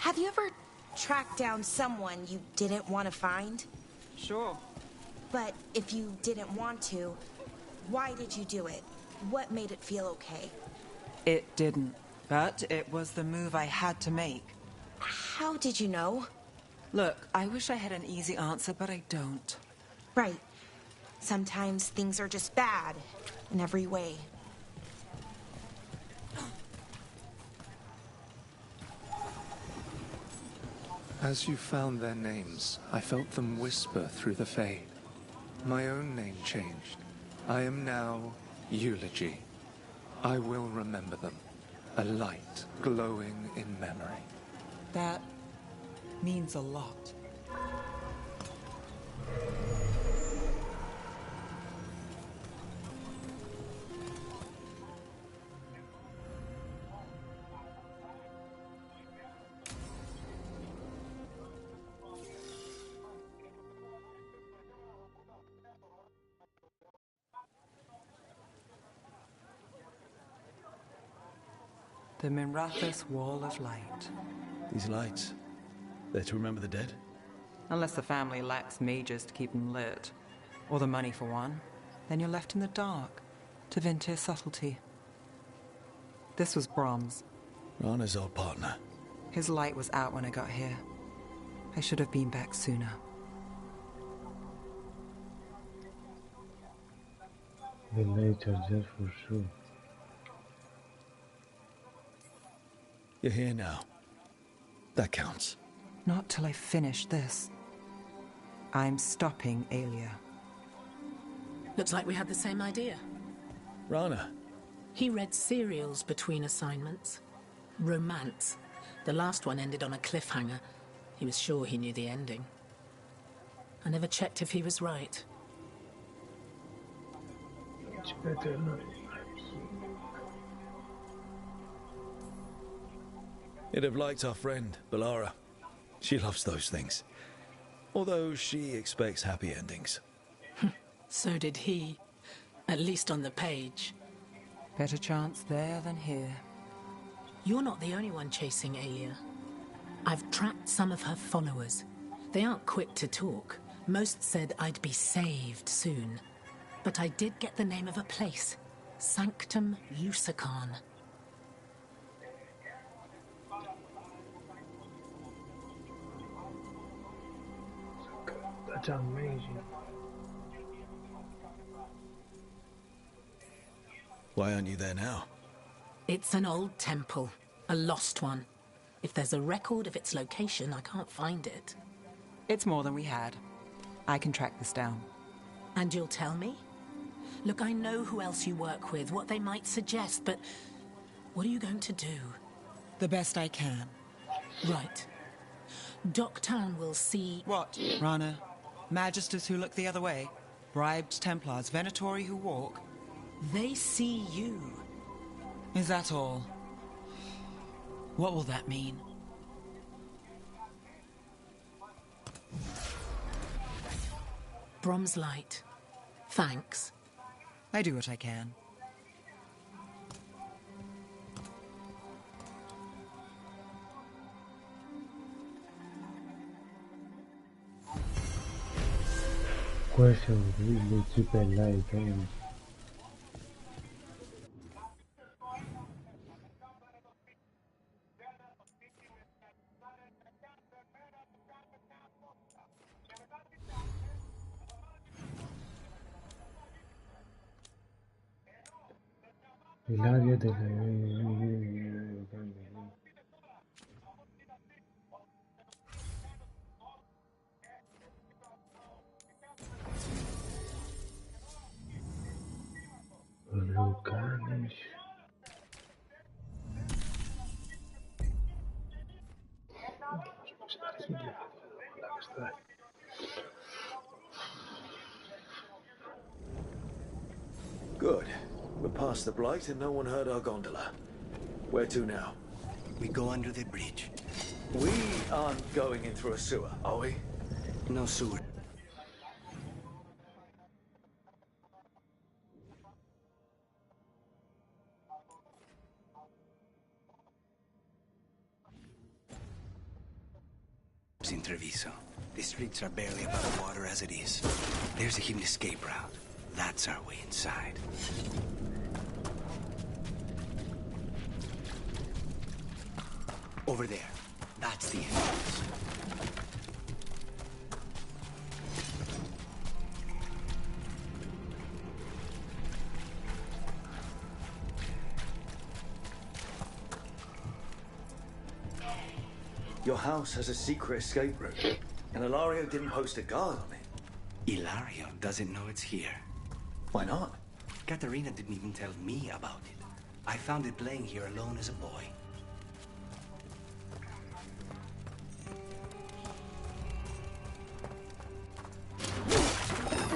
Have you ever tracked down someone you didn't want to find? Sure. But if you didn't want to, why did you do it? What made it feel okay? It didn't, but it was the move I had to make. How did you know? Look, I wish I had an easy answer, but I don't. Right. Sometimes things are just bad in every way. As you found their names, I felt them whisper through the fade. My own name changed. I am now Eulogy. I will remember them. A light glowing in memory. That means a lot. The Minrathous Wall of Light. These lights, they're to remember the dead? Unless the family lacks mages to keep them lit, or the money for one, then you're left in the dark to vent their subtlety. This was Brahms. Rana's old partner. His light was out when I got here. I should have been back sooner. The lights are there for sure. You're here now. That counts. Not till I finish this. I'm stopping Alia. Looks like we had the same idea. Rana. He read serials between assignments. Romance. The last one ended on a cliffhanger. He was sure he knew the ending. I never checked if he was right. It's better not. You'd have liked our friend, Balara. She loves those things. Although she expects happy endings. So did he. At least on the page. Better chance there than here. You're not the only one chasing Alia. I've tracked some of her followers. They aren't quick to talk. Most said I'd be saved soon. But I did get the name of a place. Sanctum Lusicon. That's amazing. Why aren't you there now? It's an old temple. A lost one. If there's a record of its location, I can't find it. It's more than we had. I can track this down. And you'll tell me? Look, I know who else you work with, what they might suggest, but what are you going to do? The best I can. Right. Docktown will see... What, Rana? Magisters who look the other way? Bribed Templars, Venatori who walk? They see you. Is that all? What will that mean? Brom's light. Thanks. I do what I can. Question really keep a light on. El área de Lucanes. Good. We're past the Blight and no one heard our gondola. Where to now? We go under the bridge. We aren't going in through a sewer, are we? No sewer. In Treviso. The streets are barely above the water as it is. There's a hidden escape route. That's our way inside. Over there. That's the entrance. Your house has a secret escape route, and Ilario didn't post a guard on it. Ilario doesn't know it's here. Why not? Katerina didn't even tell me about it. I found it playing here alone as a boy.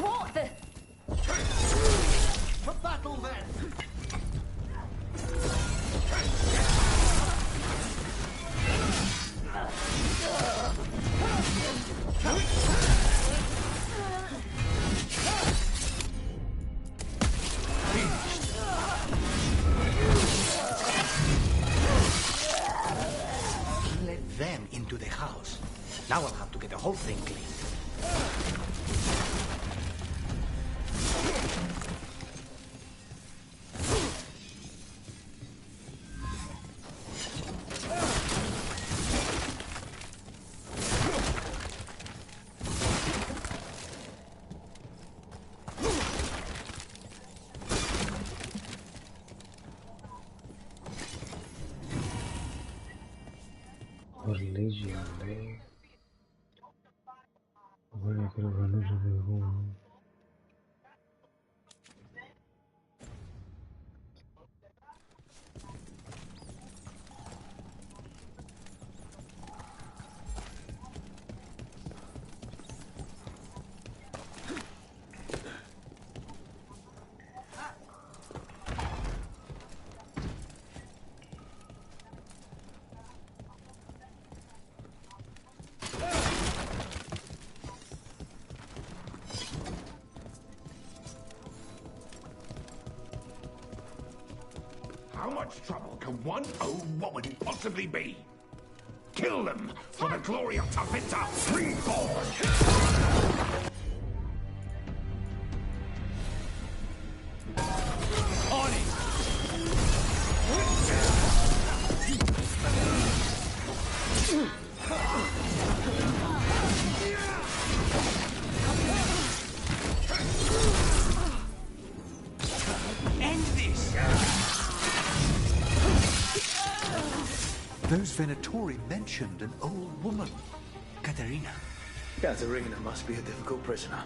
What the? For battle then! Let them into the house. Now I'll have to get the whole thing cleaned. Religion, man. Agora eu quero ver no jogo. How much trouble can one old woman possibly be? Kill them for the glory of Tavita Reborn! On it! End this! Those Venatori mentioned an old woman. Katerina. Katerina must be a difficult prisoner.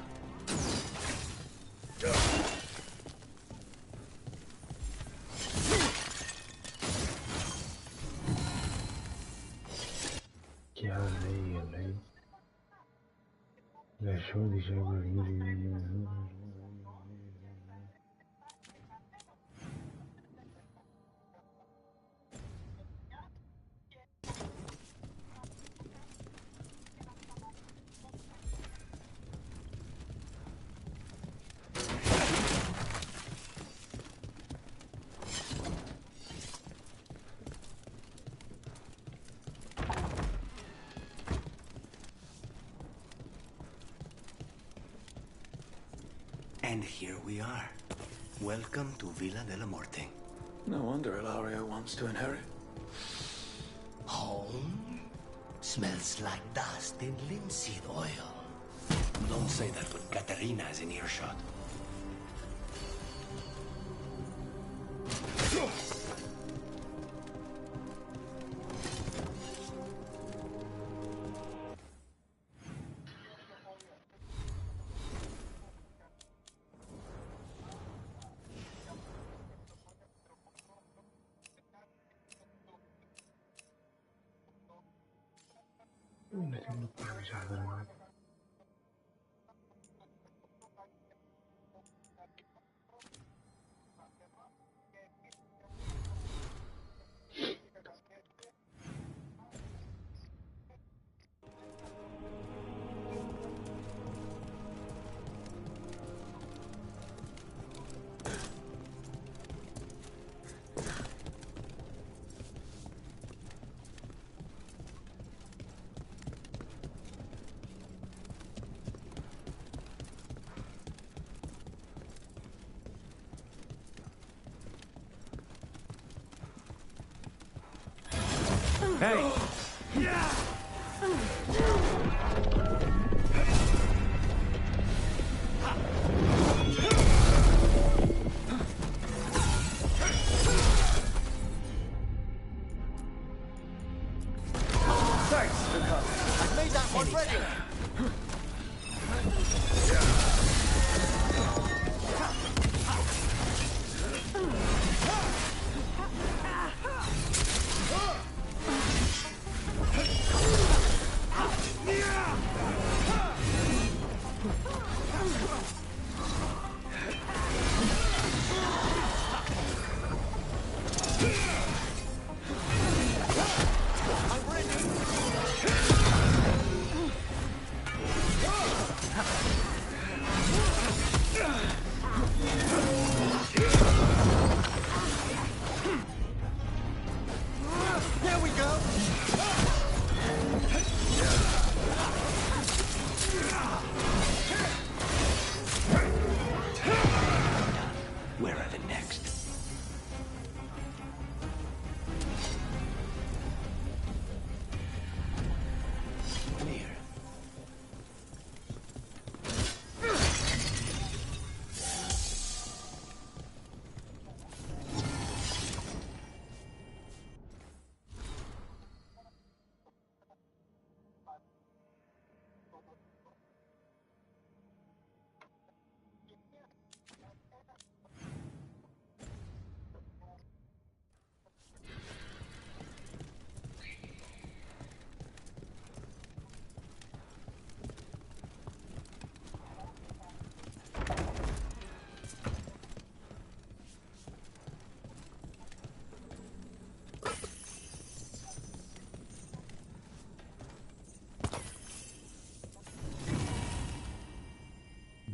Que a lei. Deixou de jogar. And here we are. Welcome to Villa della Morte. No wonder Ilario wants to inherit. Home? Smells like dust and linseed oil. Don't say that when Katerina is in earshot. Ne tengo que avisar de nuevo. Hey!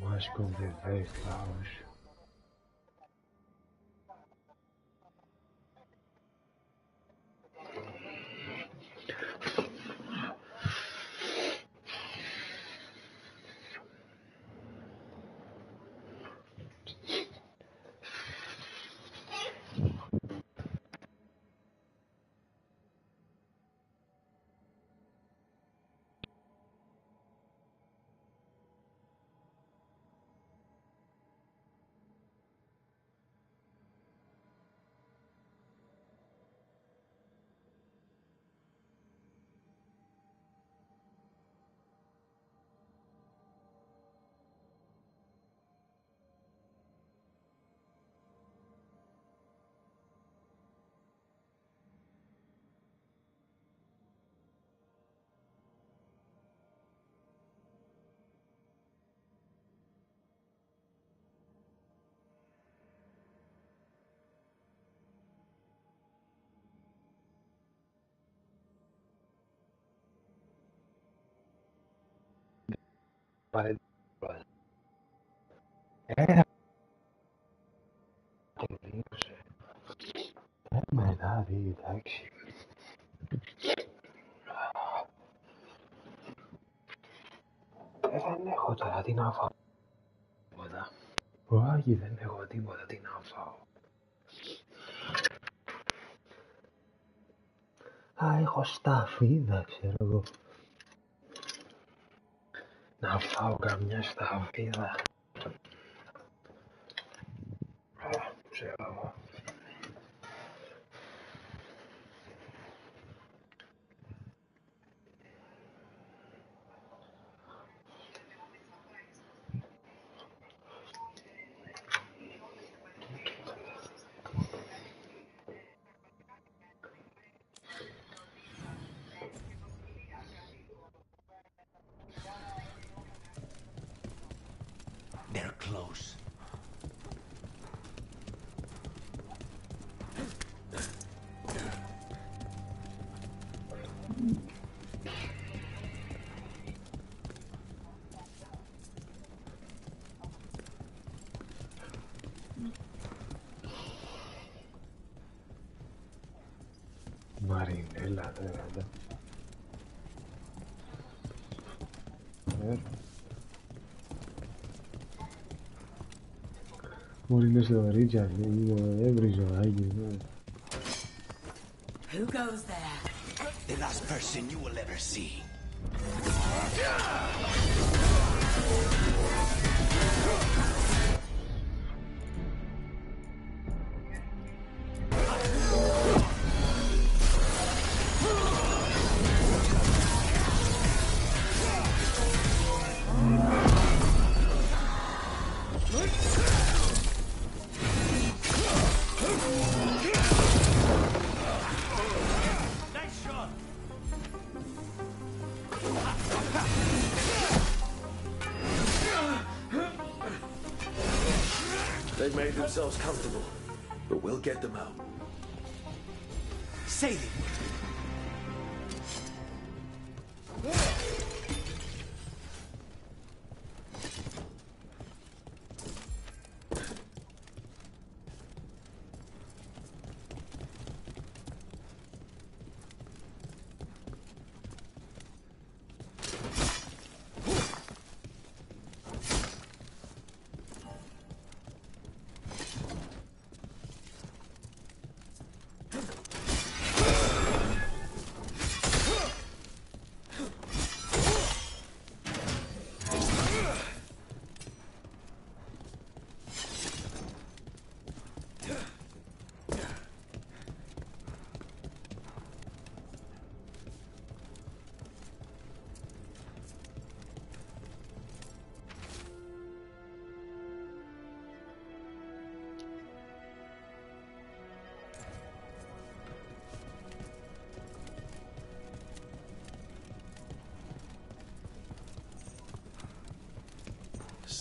Mask of the Veilguard. Vale. Μετάδει, εντάξει. Δεν έχω τώρα τι να φάω. Όχι, δεν έχω τίποτα τι να φάω. Έχω σταφίδα, ξέρω εγώ. Να φάω καμιά σταφίδα. Ξέρω εγώ. They're close. Marinela, de verdad. A ver. Μπορεί να σε βαρύτια, είναι έβριζο άγιο. Who goes there? The last person you will ever see. They've made themselves comfortable, but we'll get them out. Sailing.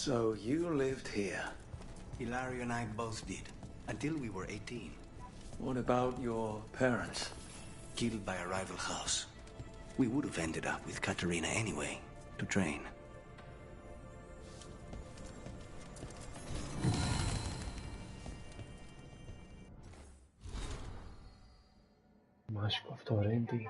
So you lived here? Hilario and I both did, until we were 18. What about your parents? Killed by a rival house. We would have ended up with Katerina anyway, to train. Mask of Torrenti.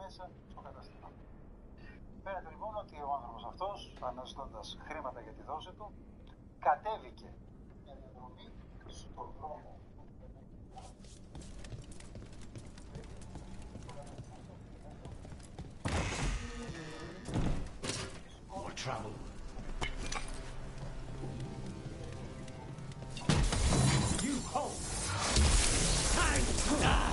Μέσα στο κατάστημα. Φαίνεται λοιπόν ότι ο άνθρωπος αυτός, αναζητώντας χρήματα για τη δόση του, κατέβηκε μια διαδρομή στον δρόμο. More trouble. You hope. Time to die.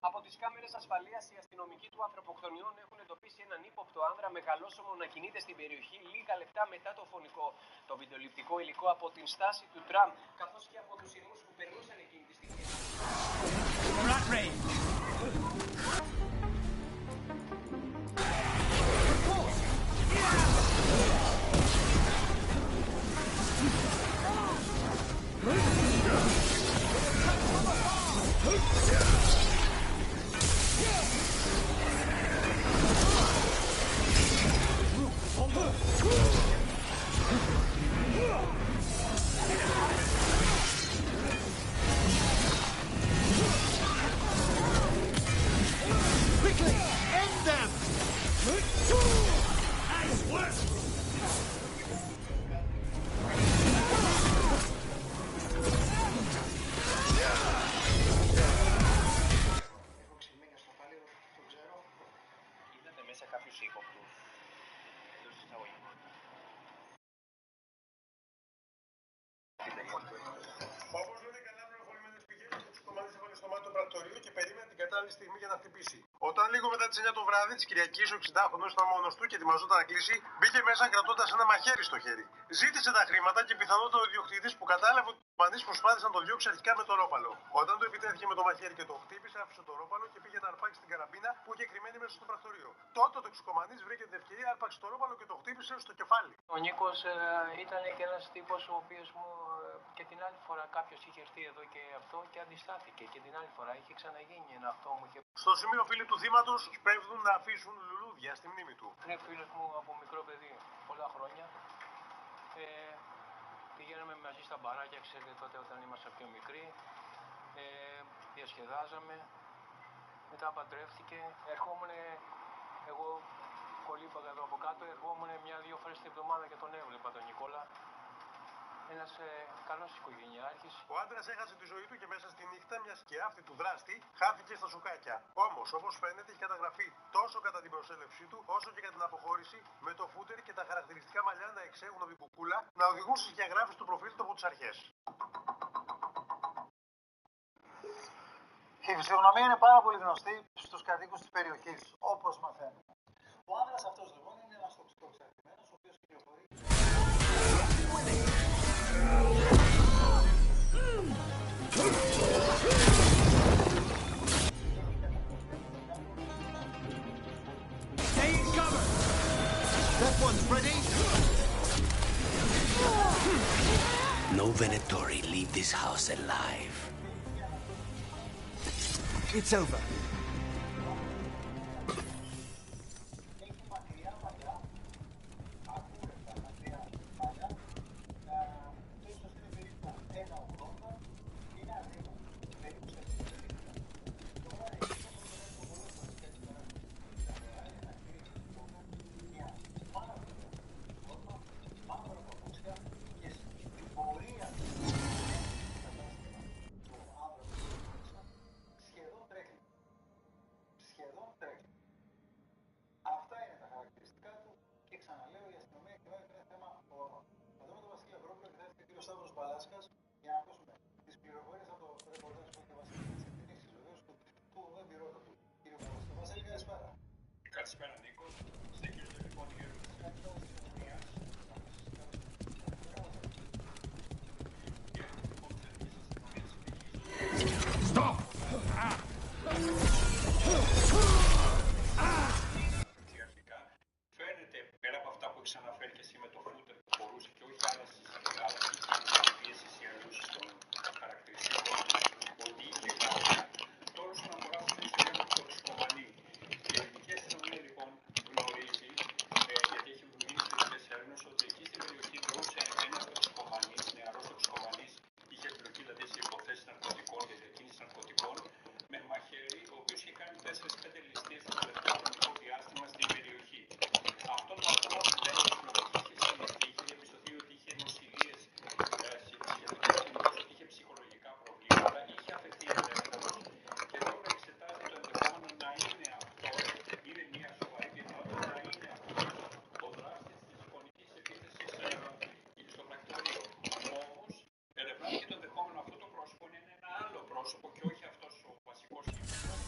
Από τις κάμερες ασφαλείας, οι αστυνομικοί του ανθρωποκτονιών έχουν εντοπίσει έναν ύποπτο άνδρα μεγαλόσωμο να κινείται στην περιοχή λίγα λεπτά μετά το φωνικό. Το βιντεοληπτικό υλικό από την στάση του τραμ, καθώς και από τους ηρμούς που περνούσαν εκείνη τη στιγμή. Quickly! πρακτορείο και περίμενε την κατάλληλη στιγμή για να χτυπήσει. Όταν λίγο μετά τις 9 το βράδυ της Κυριακής ο 60χρονος ήταν μόνος του και ετοιμαζόταν να κλείσει, μπήκε μέσα κρατώντας ένα μαχαίρι στο χέρι. Ζήτησε τα χρήματα και πιθανότατα ο ιδιοκτήτης που κατάλαβε ότι οι κομμανείς προσπάθησαν να το διώξει αρχικά με το ρόπαλο. Όταν του επιτέθηκε με το μαχαίρι και το χτύπησε, άφησε το ρόπαλο και πήγε να αρπάξει την καραμπίνα που είχε κρυμμένη μέσα στο πρακτορείο. Τότε ο τοξικομανής βρήκε την ευκαιρία, άρπαξε το ρόπαλο και το χτύπησε στο κεφάλι. Ο Νίκος ήταν και ένας τύπος ο οποίος μου και την άλλη φορά κάποιος είχε έρθει εδώ και αυτό και αντιστάθηκε. Και την άλλη φορά είχε ξαναγίνει ένα αυτό μου είχε. Στο σημείο φίλοι του θύματος σπέβδουν να αφήσουν λουλούδια στη μνήμη του. Είναι φίλος μου από μικρό παιδί, πολλά χρόνια. Πηγαίναμε μαζί στα μπαράκια, ξέρετε τότε όταν ήμασταν πιο μικροί. Διασκεδάζαμε. Μετά παντρεύτηκε. Ερχόμουν εγώ. Κολύμπαγα εδώ από κάτω, ερχόμουν μια-δύο φορές την εβδομάδα και τον έβλεπα τον Νικόλα. Ένας καλός οικογενειάρχης. Ο άντρας έχασε τη ζωή του και μέσα στη νύχτα μια σκιάφτη του δράστη χάθηκε στα σοκάκια. Όμως, όπως φαίνεται, έχει καταγραφεί τόσο κατά την προσέλευσή του, όσο και κατά την αποχώρηση, με το φούτερ και τα χαρακτηριστικά μαλλιά να εξέχουν από την κουκούλα, να οδηγούν στις διαγράφεις του προφίλ του από τις αρχές. Η φυσιογνωμία είναι πάρα πολύ γνωστή στους κατοίκους της περιοχής, όπως μαθαίνουμε. Ο άνδρας αυτός λοιπόν είναι ένας τοξικοεξαρτημένος, ο οποίος κυκλοφορεί. Stay in cover! That one's ready! No Venatori leave this house alive. It's over. Καλησπέρα Νίκο. Στέκεστε λοιπόν η ερμηνεία της αστυνομίας. Stop! Φαίνεται πέρα από αυτά που έχεις αναφέρει και εσύ με το φούτερ που μπορούσε και όχι άλλες πίεσεις ή αλλούς των χαρακτηριστικών ότι είχε κάποια. Τώρα όσον αφορά αυτή την ιστορία με το τοξικομανί. Η ελληνική αστυνομία λοιπόν γνωρίζει, γιατί έχει βγει στις Θεσσαλονίκη, ότι εκεί στην περιοχή δρούσε ένας τοξικομανής, νεαρός τοξικομανής, είχε εμπλοκεί δηλαδή σε υποθέσεις ναρκωτικών και διακίνηση ναρκωτικών, με μαχαίρι, ο οποίος είχε κάνει 4-5 ληστείες στο τελευταίο χρονικό διάστημα στην περιοχή. Αυτό το άτομο δεν είχε διαπιστωθεί ότι είχε νοσηλίες σχετικές συνήθως, ότι είχε ψυχολογικά προβλήματα, είχε αφαιθεί ελεύθερος και τώρα εξετάζει το ενδεχόμενο να είναι αυτό, είναι μια σοβαρή πιθανότητα να είναι αυτό ο δράστης της εικονικής επίθεσης στο πρακτορείο. Όμως, ερευνάται και το ενδεχόμενο αυτό το πρόσωπο να είναι ένα άλλο πρόσωπο και όχι αυτός ο βασικός κίνδυνος.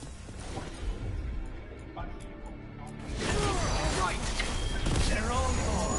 Υπάρχει λοιπόν. Right! They're all gone!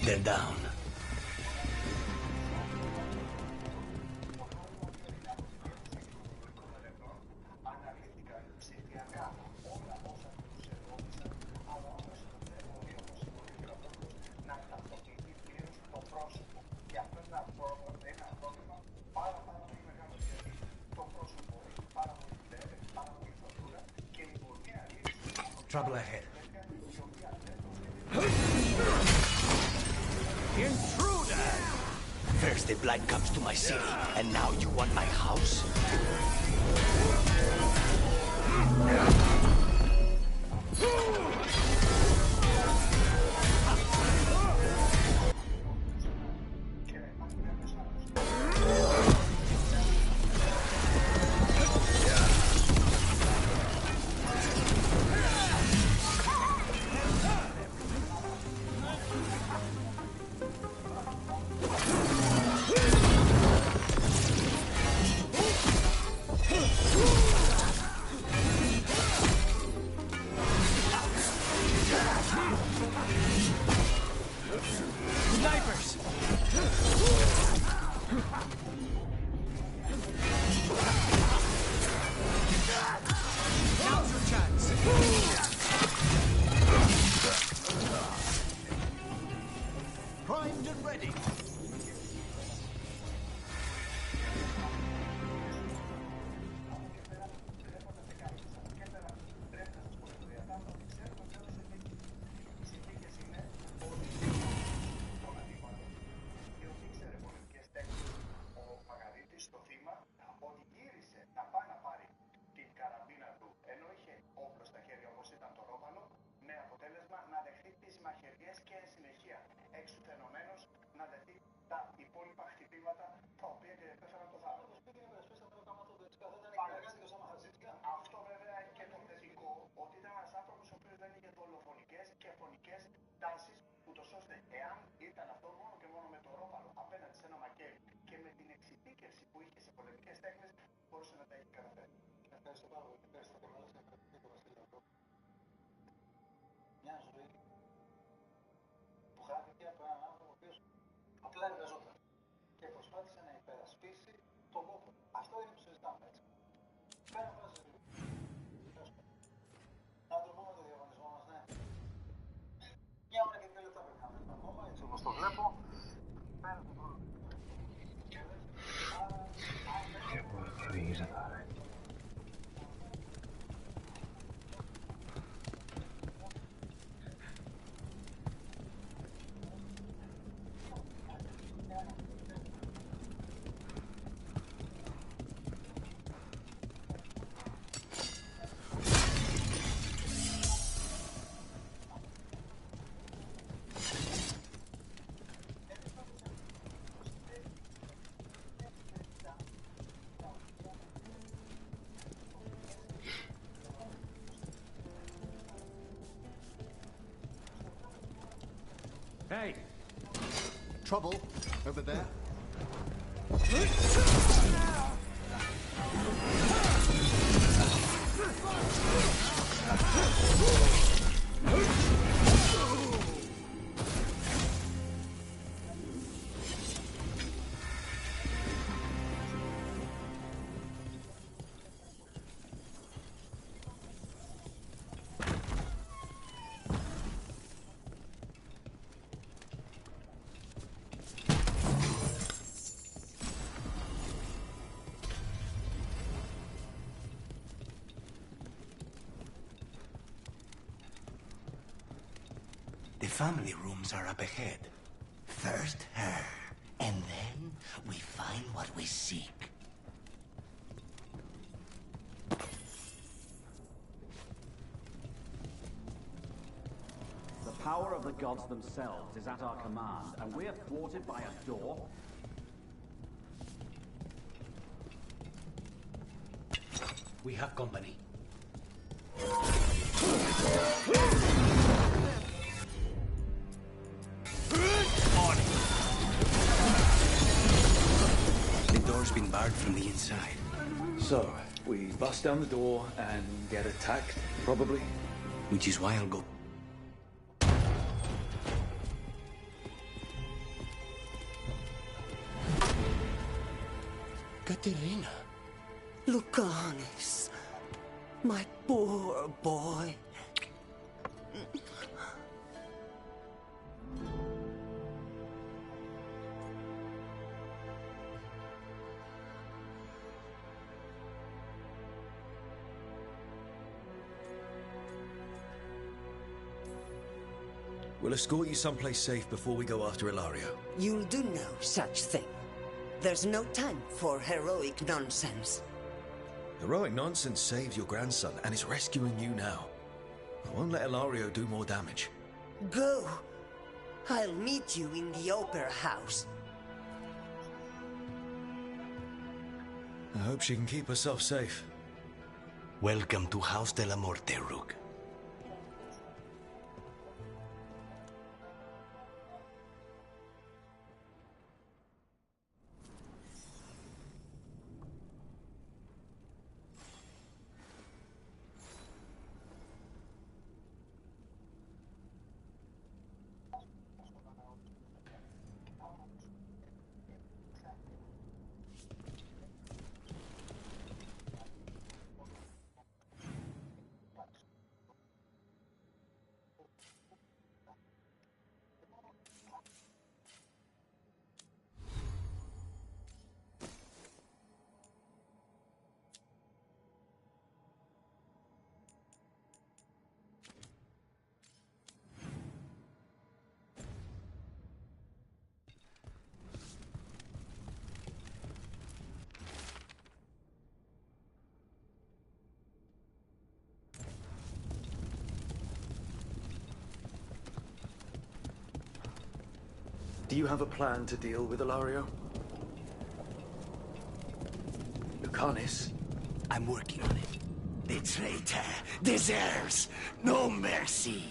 They're down. Trouble ahead. Intruder! First the blight comes to my city, and now you want my house? Snipers! Now's your chance. Primed and ready. Στο θύμα ότι γύρισε να πάει να πάρει την καραμπίνα του ενώ είχε όπλο στα χέρια όπως ήταν το ρόπαλο, με αποτέλεσμα να δεχτεί τις μαχαιριές και εν συνεχεία εξουθενωμένος να δεχτεί τα υπόλοιπα χτυπήματα τα οποία και έφεραν το θάνατο. Αυτό βέβαια είναι και το θετικό, ότι ήταν ένας άνθρωπος ο οποίος δεν είχε δολοφονικές και φωνικές τάσεις, ούτως ώστε εάν ήταν αυτό μόνο και μόνο με το ρόπαλο απέναντι σε ένα μακέλι και με την εξειδίκευση που είχε σε πολεμικές τέχνες, μπορούσε να τα έχει καταφέρει. Ευχαριστώ πάρα πολύ. Ευχαριστώ πολύ. Μια ζωή που χάθηκε από έναν άνθρωπο ο οποίος απλά εργαζόταν και προσπάθησε να υπερασπίσει τον πόπο. Αυτό είναι που συζητάμε, έτσι. Πέρα βάζει ζωή. Να το πούμε το διαγωνισμό μας, ναι. Μια ώρα και 2 λεπτά πρέπει να μένουμε ακόμα, έτσι όπως το βλέπω. Πέρα το χρόνο. Και μπορεί να φύγεις εδώ, ρε. Hey! Trouble over there? The family rooms are up ahead. First her, and then we find what we seek. The power of the gods themselves is at our command, and we're thwarted by a door? We have company. The door's been barred from the inside. So, we bust down the door and get attacked, probably? Which is why I'll go. Katerina. Lucanis. My poor boy. We'll escort you someplace safe before we go after Ilario. You'll do no such thing. There's no time for heroic nonsense. Heroic nonsense saved your grandson and is rescuing you now. I won't let Ilario do more damage. Go! I'll meet you in the Opera House. I hope she can keep herself safe. Welcome to House de la Morte, Rook. Do you have a plan to deal with Ilario? Lucanis? I'm working on it. The traitor deserves no mercy.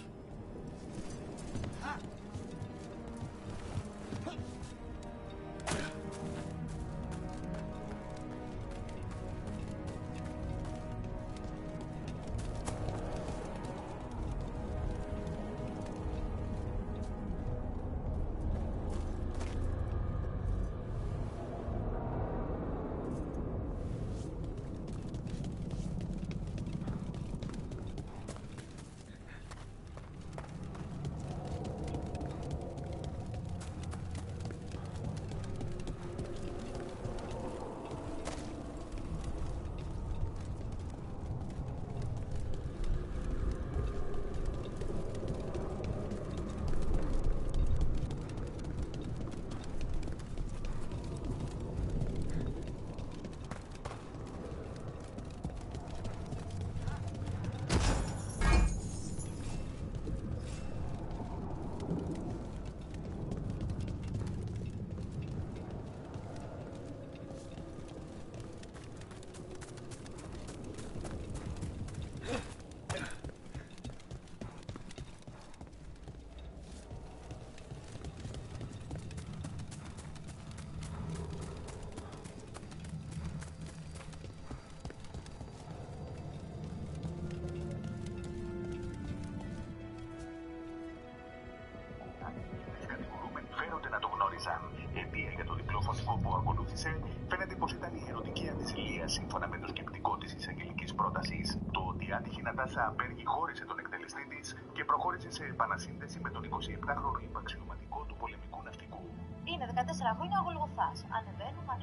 Αιτία για το διπλό φωνικό που ακολούθησε φαίνεται πως ήταν η ερωτική αντισυλία σύμφωνα με το σκεπτικό της εισαγγελικής πρότασης. Το ότι άτυχη η Νατάσα Απέργη χώρισε τον εκτελεστή της και προχώρησε σε επανασύνδεση με τον 27χρονο υπαξιωματικό του πολεμικού ναυτικού. Είναι 14 χρόνια ο Γολγοθάς. Ανεβαίνουμε,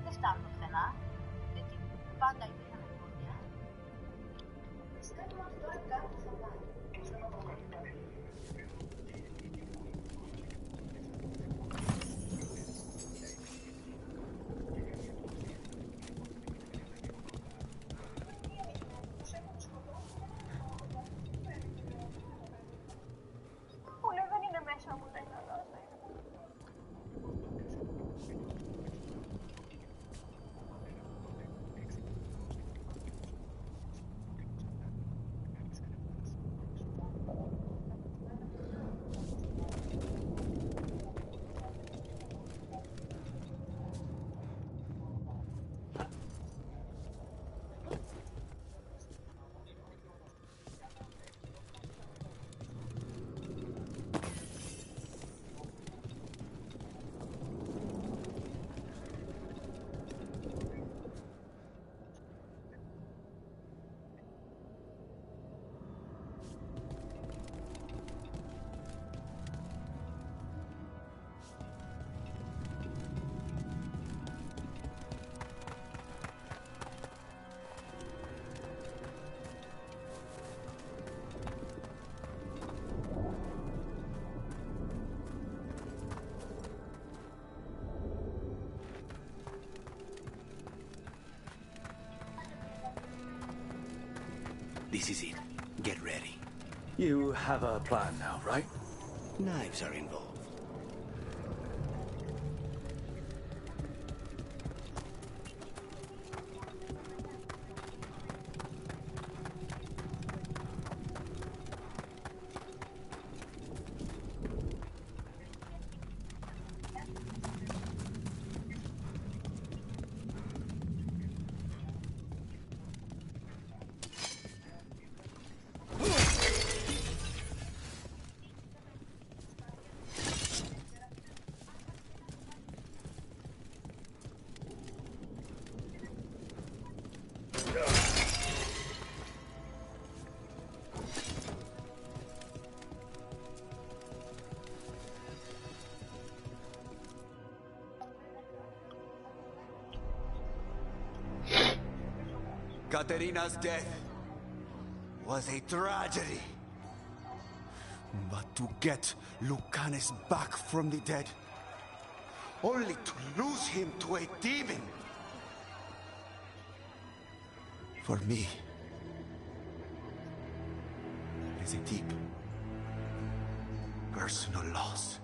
δεν φτάνουμε πουθενά. Γιατί πάντα υπήρχαν χρόνια. Πιστεύω ότι τώρα κάπου θα πάει. Το θέμα προκαλεί πανέλη. This is it. Get ready. You have a plan now, right? Knives are involved. Katerina's death was a tragedy. But to get Lucanus back from the dead, only to lose him to a demon, for me, it is a deep, personal loss.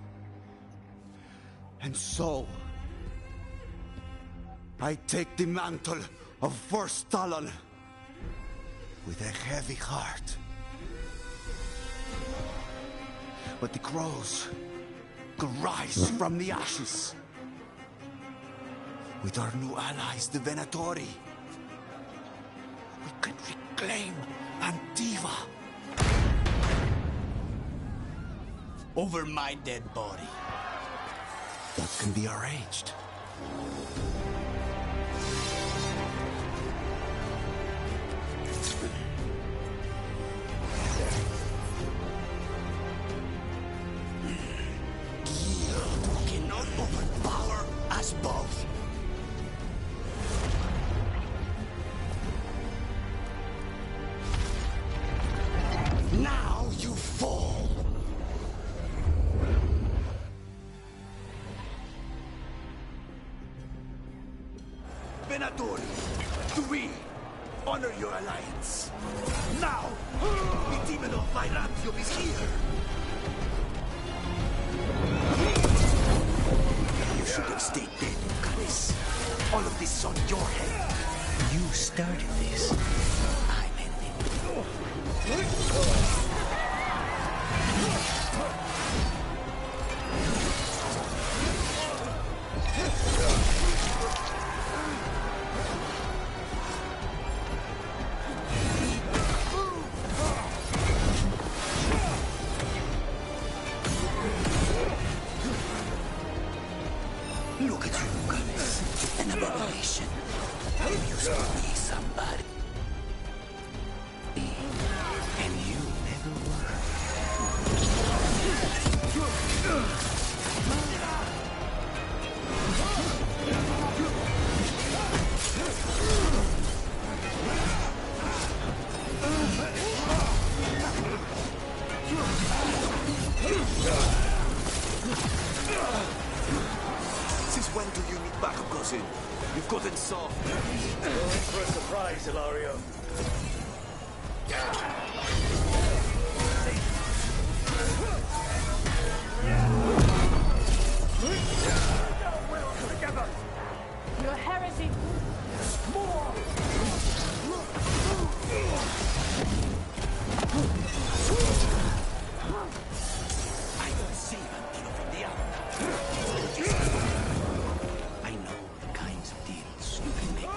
And so, I take the mantle of First Talon with a heavy heart. But the crows could rise from the ashes. With our new allies, the Venatori, we can reclaim Antiva over my dead body. That can be arranged. Both. Now you fall. Venatori, do we honor your alliance? Now, the demon of Virantium is here. You should have stayed dead, Lucanus. All of this is on your head. You started this. I'm ending Look at you, Lucanus. An abomination. You used to be somebody. And you never were. Since when do you need backup, cousin? You've gotten soft. You're in for a surprise, Ilario. Together! You're heresy! More! I don't see Antino from the outside. I know the kinds of deals you can make.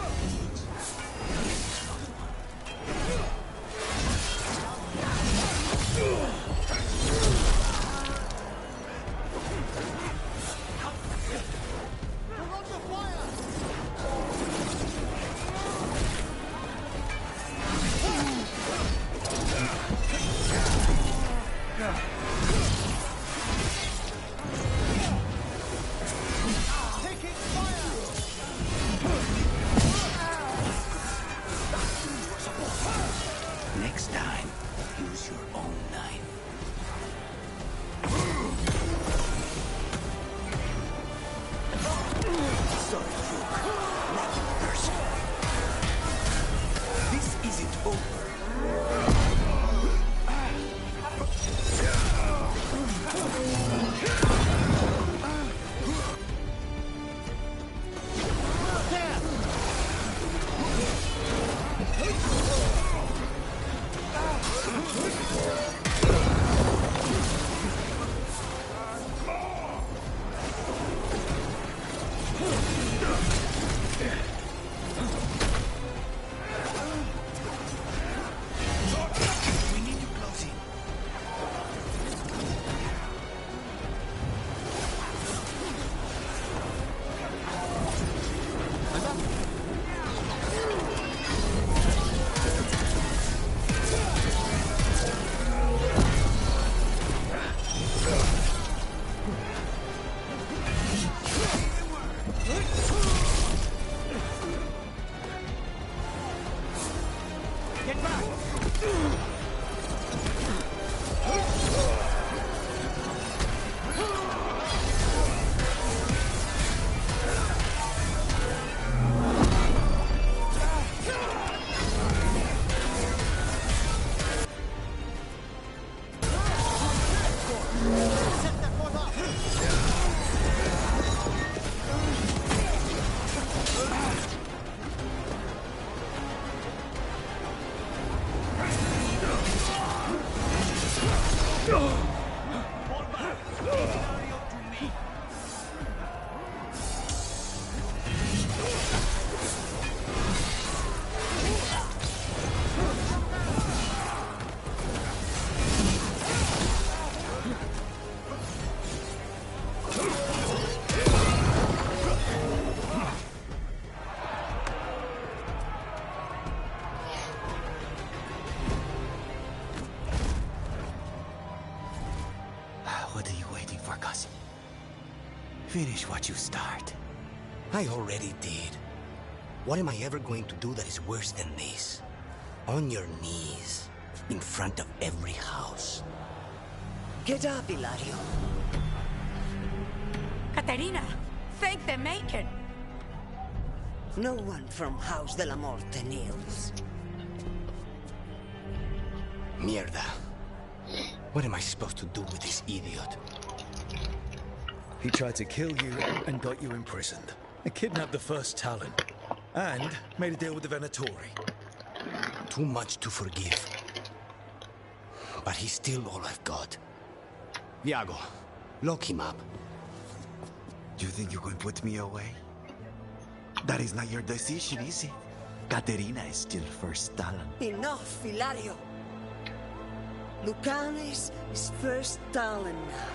What are you waiting for, cousin? Finish what you start. I already did. What am I ever going to do that is worse than this? On your knees, in front of every house. Get up, Hilario. Caterina, thank the Maker. No one from House de la Morte kneels. Mierda. What am I supposed to do with this idiot? He tried to kill you and got you imprisoned. And kidnapped the first Talon. And made a deal with the Venatori. Too much to forgive. But he's still all I've got. Viago, lock him up. You think you can put me away? That is not your decision, is it? Caterina is still first Talon. Enough, Hilario. Lucanes is first Talon now.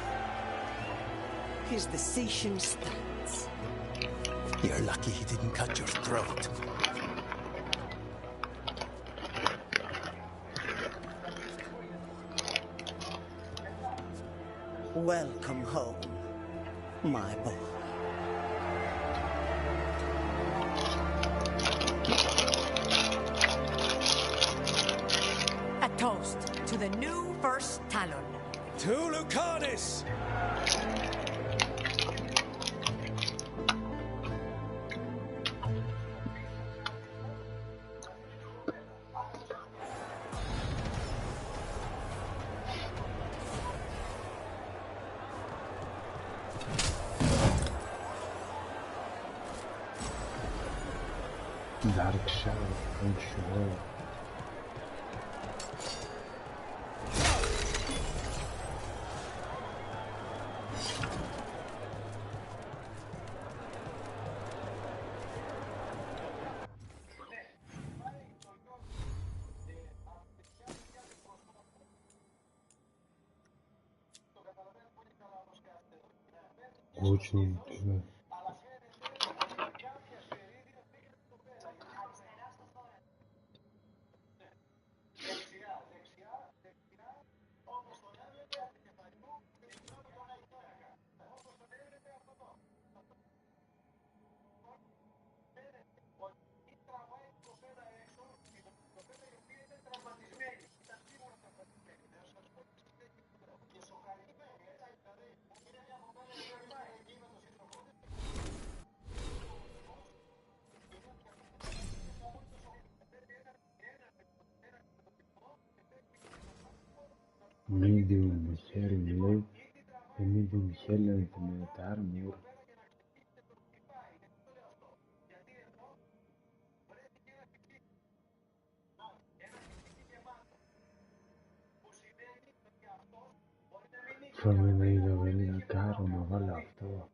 His decision stands. You're lucky he didn't cut your throat. Welcome home, my boy. A toast to the new first Talon. To Lucanis! Dark Shadow, control. Очень интересно. Medium hair leg, a medium hair length with armor. From an είδα κάρο να βάλω αυτό.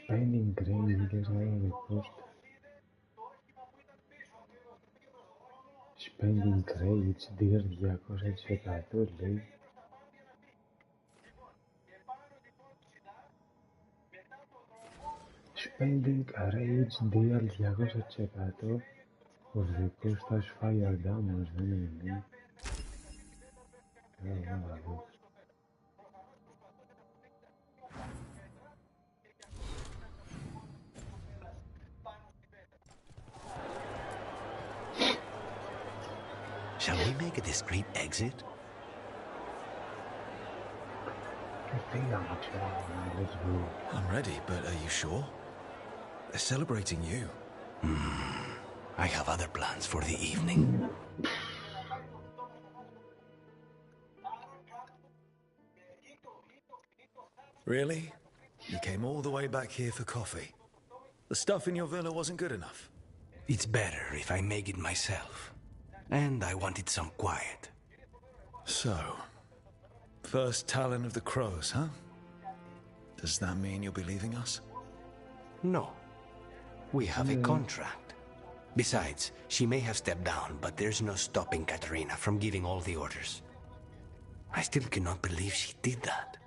Spending credits out the cost. Spending credits dear 200% λέει. Spending credits dear 200% of the cost as fire damage δεν είναι. Shall we make a discreet exit? Let's go. I'm ready, but are you sure? They're celebrating you. I have other plans for the evening. Really? You came all the way back here for coffee? The stuff in your villa wasn't good enough? It's better if I make it myself. And I wanted some quiet. So, first Talon of the Crows, huh? Does that mean you'll be leaving us? No. We have a contract. Besides, she may have stepped down, but there's no stopping Katerina from giving all the orders. I still cannot believe she did that.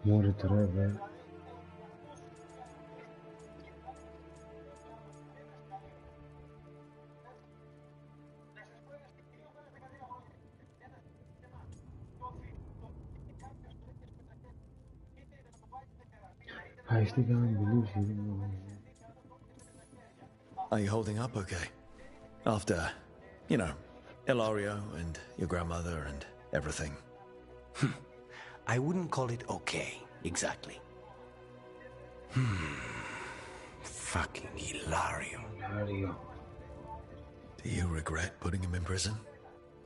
More travel. I still can't believe she didn't. Are you holding up okay? After, you know, Ilario and your grandmother and everything. I wouldn't call it okay, exactly. Fucking Ilario. Do you regret putting him in prison?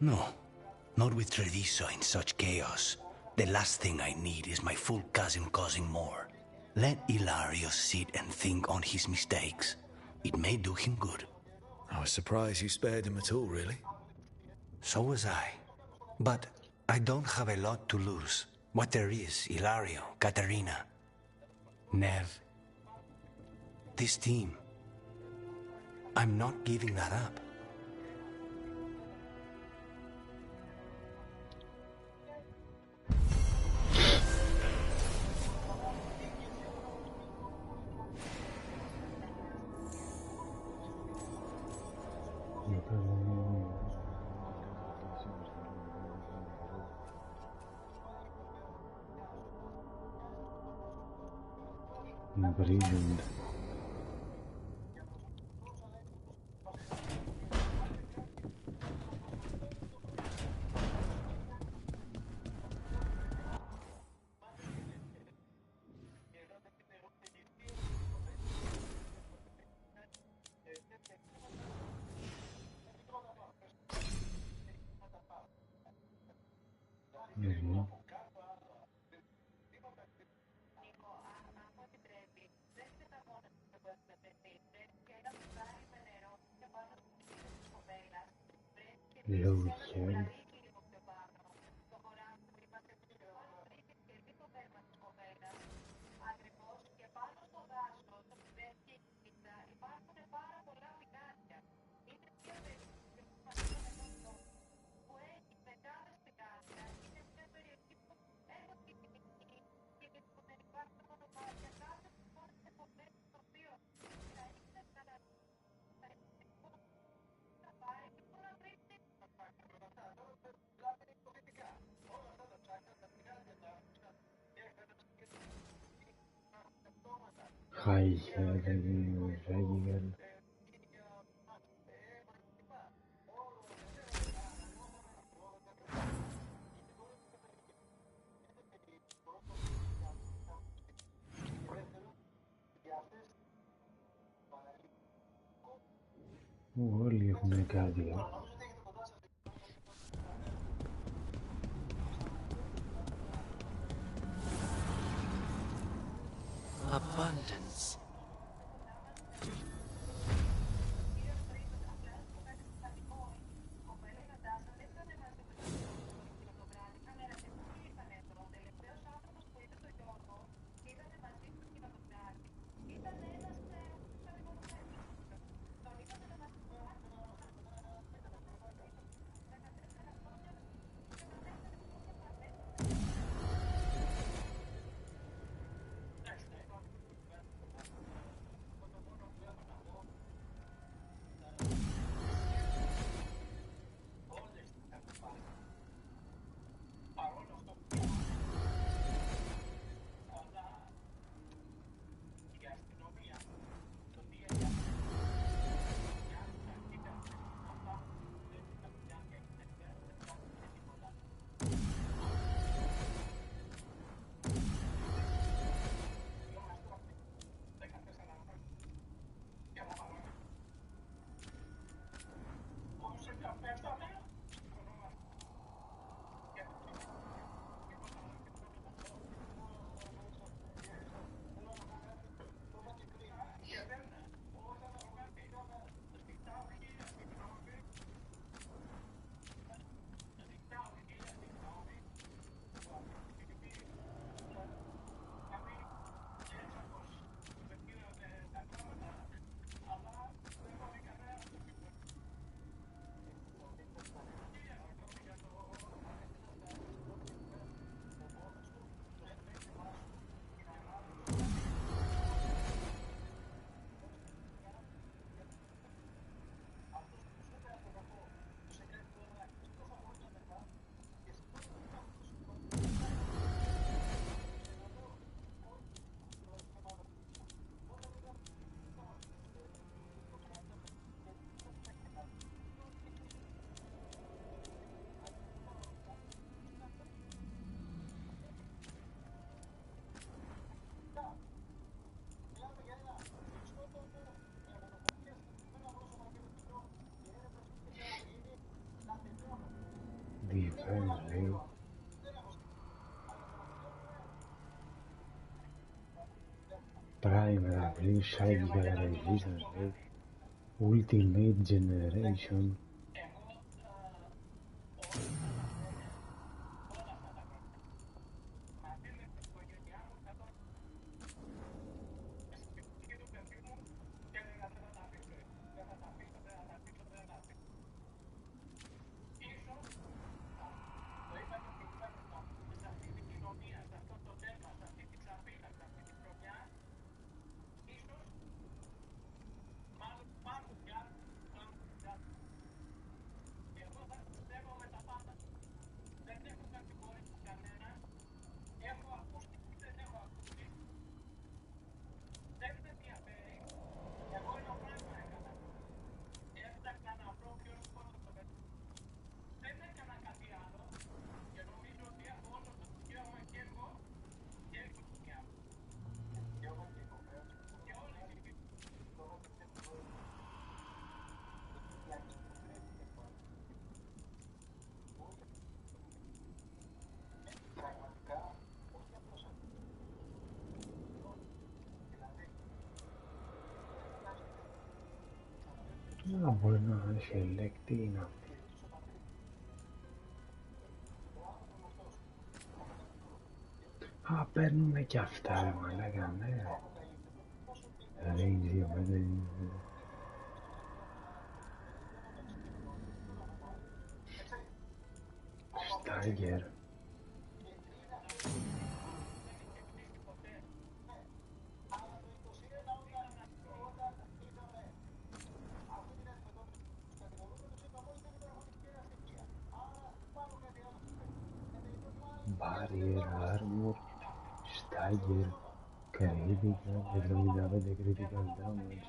No, not with Treviso in such chaos. The last thing I need is my full cousin causing more. Let Ilario sit and think on his mistakes. It may do him good. I was surprised you spared him at all, really. So was I. But I don't have a lot to lose. What there is, Ilario, Katerina, Nev. This team. I'm not giving that up. Brilliant. Low health. High health regular. Όλοι έχουν κάτι. Abundance. Prime, λέει, side για resistance, λέει. Ultimate Generation. Να μπορεί να έχει ελέκτη ή να... Α, παίρνουνε κι αυτά, ρε μαλάκα, ναι. Range 2 μέτρα. Στάγερ. Barrier, armor, stagger, critical, 75 critical damage.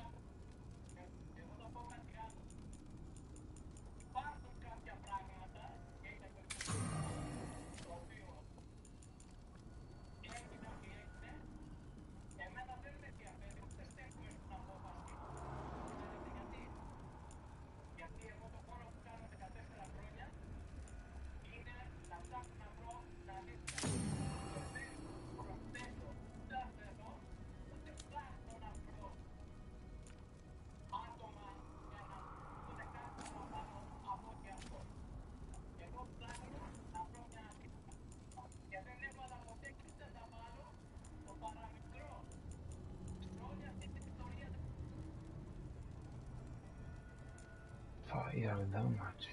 Fire damage.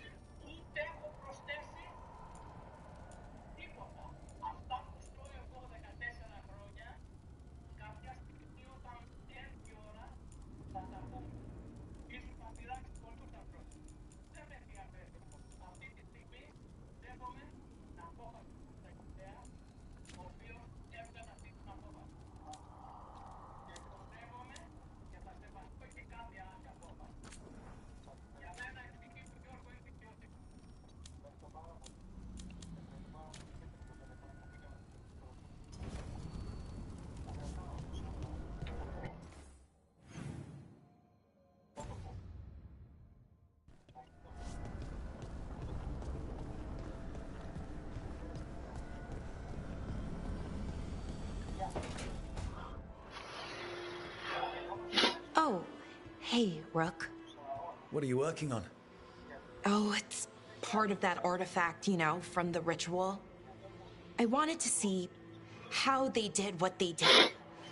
Oh, hey, Rook. What are you working on? Oh, it's part of that artifact, you know, from the ritual. I wanted to see how they did what they did,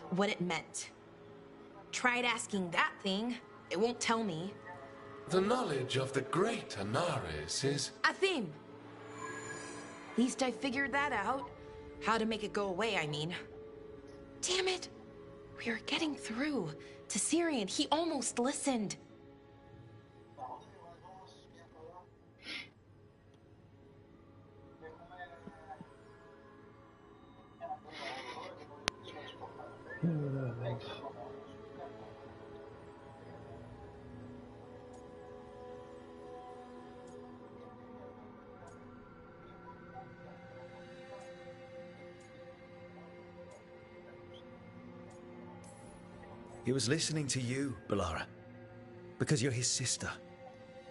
what it meant. Tried asking that thing, it won't tell me. The knowledge of the great Anaris is... A theme. Least I figured that out. How to make it go away, I mean. Damn it! We were getting through to Syrian. He almost listened. He was listening to you, Balara. Because you're his sister.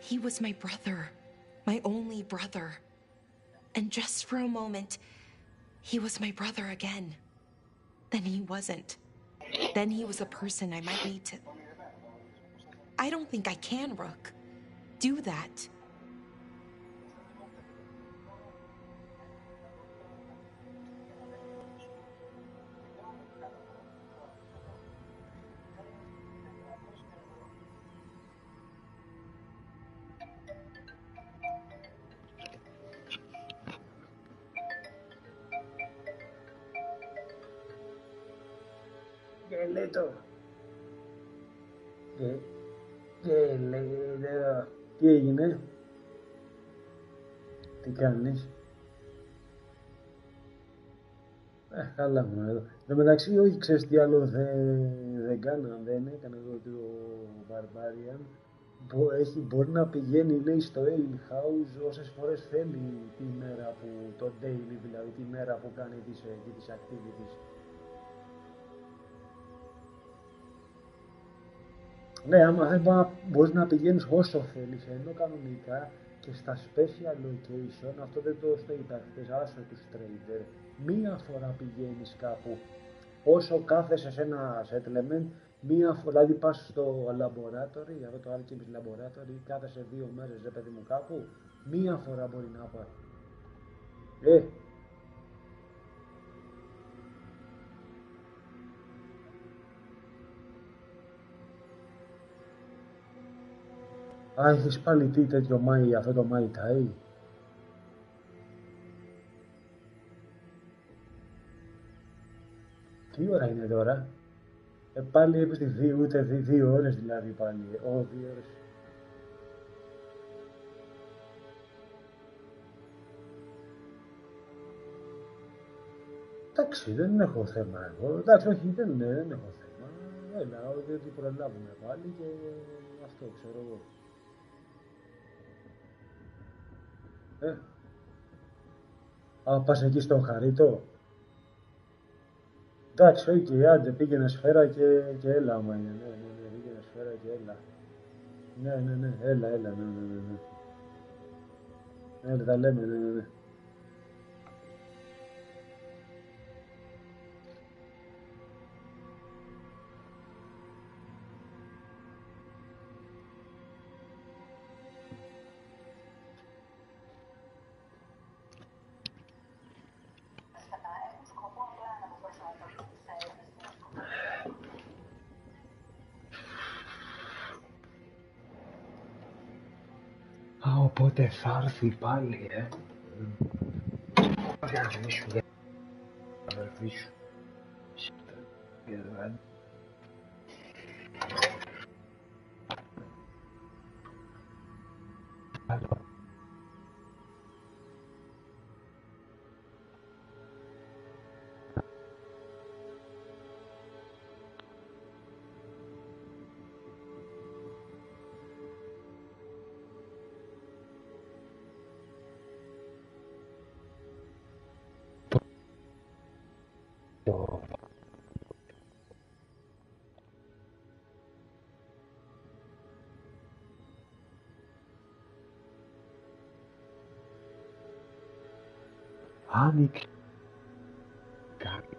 He was my brother. My only brother. And just for a moment, he was my brother again. Then he wasn't. then he was a person I might need to... I don't think I can, Rook. Do that. Τι έγινε? Τι κάνεις? Καλά μου εδώ. Εν τω μεταξύ, όχι, ξέρεις τι άλλο δεν έκανε εδώ το Barbarian. Μπορεί να πηγαίνει, λέει, στο Ale House όσες φορές θέλει τη μέρα που, το daily δηλαδή, τη μέρα που κάνει τις activities. Ναι, άμα δεν μπορείς να πηγαίνεις όσο θέλεις, ενώ κανονικά και στα special location, αυτό δεν το είπα χθες, άσο τους trader, μία φορά πηγαίνεις κάπου, όσο κάθεσαι σε ένα settlement, μία φορά, δηλαδή πας στο laboratory, αυτό το Alchemist laboratory, κάθεσαι 2 μέρες, ρε παιδί μου, κάπου, μία φορά μπορεί να πάει. Α, έχεις πάλι τι τέτοιο Μάι, αυτό το Μάι Τάι. Τι ώρα είναι τώρα? Πάλι έπεσε 2 ώρες δηλαδή πάλι. 2 ώρες. Εντάξει, δεν έχω θέμα εγώ. Εντάξει, όχι, δεν έχω θέμα. Έλα, ότι προλάβουμε πάλι και αυτό ξέρω εγώ. Πας εκεί στο Χαρίτο. Εντάξει, όχι, άντε, πήγαινε σφαίρα και έλα, άμα είναι. Ναι, πήγαινε σφαίρα και έλα. Ναι, έλα, ναι. Έλα, τα λέμε, ναι. Οπότε θα έρθει πάλι, Για να θυμίσου για αδερφή σου. Άνοιξε κάτι.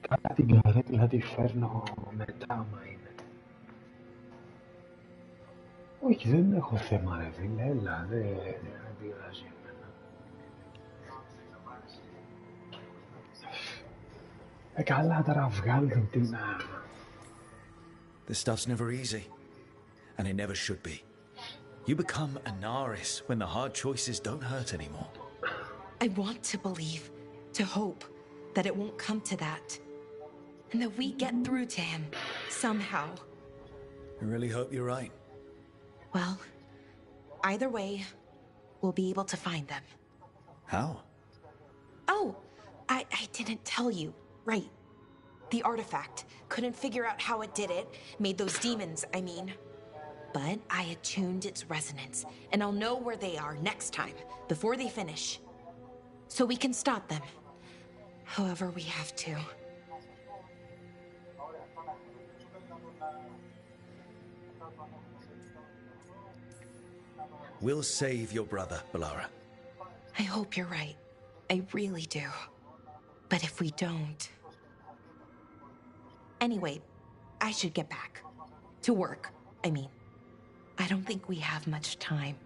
Κάτα την καρέκλα τη φέρνω μετά, άμα είναι. Όχι, δεν έχω θέμα, ρε φίλε, έλα, δεν πειράζει εμένα. Καλά, τώρα βγάλτε τι να... This stuff's never easy, and it never should be. You become a Naris when the hard choices don't hurt anymore. I want to believe, to hope, that it won't come to that. And that we get through to him, somehow. I really hope you're right. Well, either way, we'll be able to find them. How? Oh, I didn't tell you. Right. The artifact. Couldn't figure out how it did it. Made those demons, I mean. But I attuned its resonance, and I'll know where they are next time, before they finish. So we can stop them. However we have to. We'll save your brother, Balara. I hope you're right. I really do. But if we don't... Anyway, I should get back. To work, I mean. I don't think we have much time.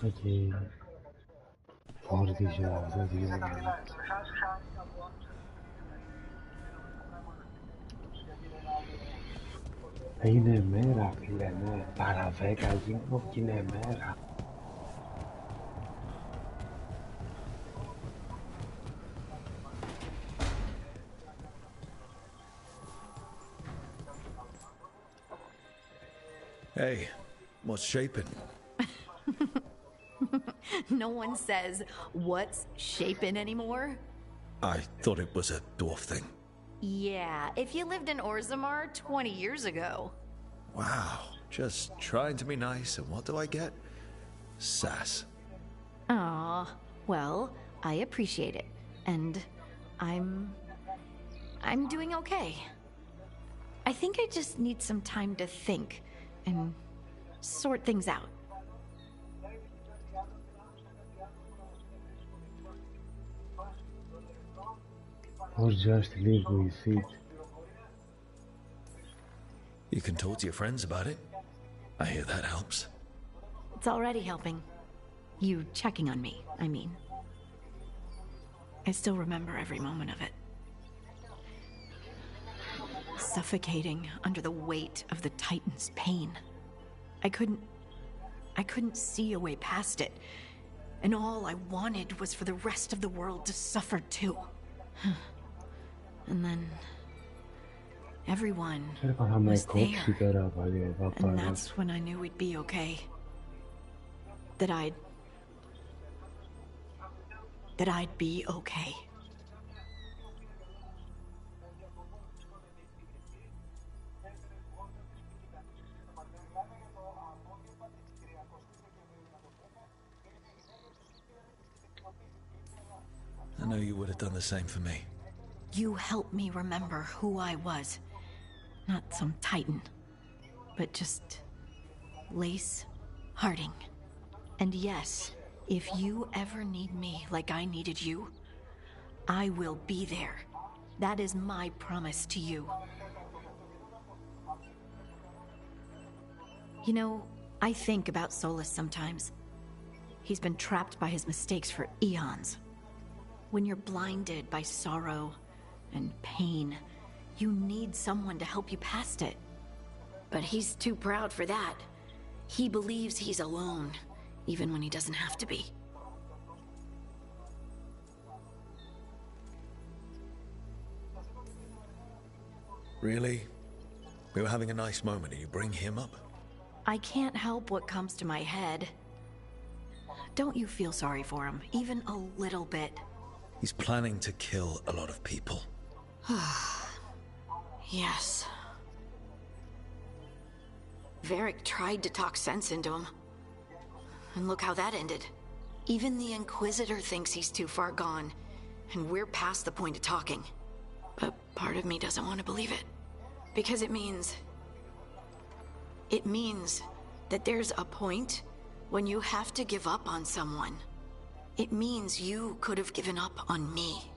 Okay. Φόρτιζε αυτό 2 λεπτά. Είναι μέρα, φίλε, ναι. Παρά 10 γίνω και είναι μέρα. Hey, what's shaping? No one says, what's shaping anymore? I thought it was a dwarf thing. Yeah, if you lived in Orzammar 20 years ago. Wow, just trying to be nice, and what do I get? Sass. Aw, well, I appreciate it. And I'm doing okay. I think I just need some time to think and sort things out. Or just live with it. You can talk to your friends about it. I hear that helps. It's already helping. You checking on me, I mean. I still remember every moment of it. Suffocating under the weight of the Titan's pain. I couldn't see a way past it. And all I wanted was for the rest of the world to suffer too. And then everyone was there. And that's when I knew we'd be okay. That I'd be okay. I know you would have done the same for me. You helped me remember who I was. Not some Titan, but just Lace Harding. And yes, if you ever need me like I needed you, I will be there. That is my promise to you. You know, I think about Solus sometimes. He's been trapped by his mistakes for eons. When you're blinded by sorrow and pain, you need someone to help you past it. But he's too proud for that. He believes he's alone, even when he doesn't have to be. Really? We were having a nice moment and you bring him up? I can't help what comes to my head. Don't you feel sorry for him, even a little bit? He's planning to kill a lot of people. Yes. Varric tried to talk sense into him. And look how that ended. Even the Inquisitor thinks he's too far gone, and we're past the point of talking. But part of me doesn't want to believe it. Because it means that there's a point when you have to give up on someone. It means you could have given up on me.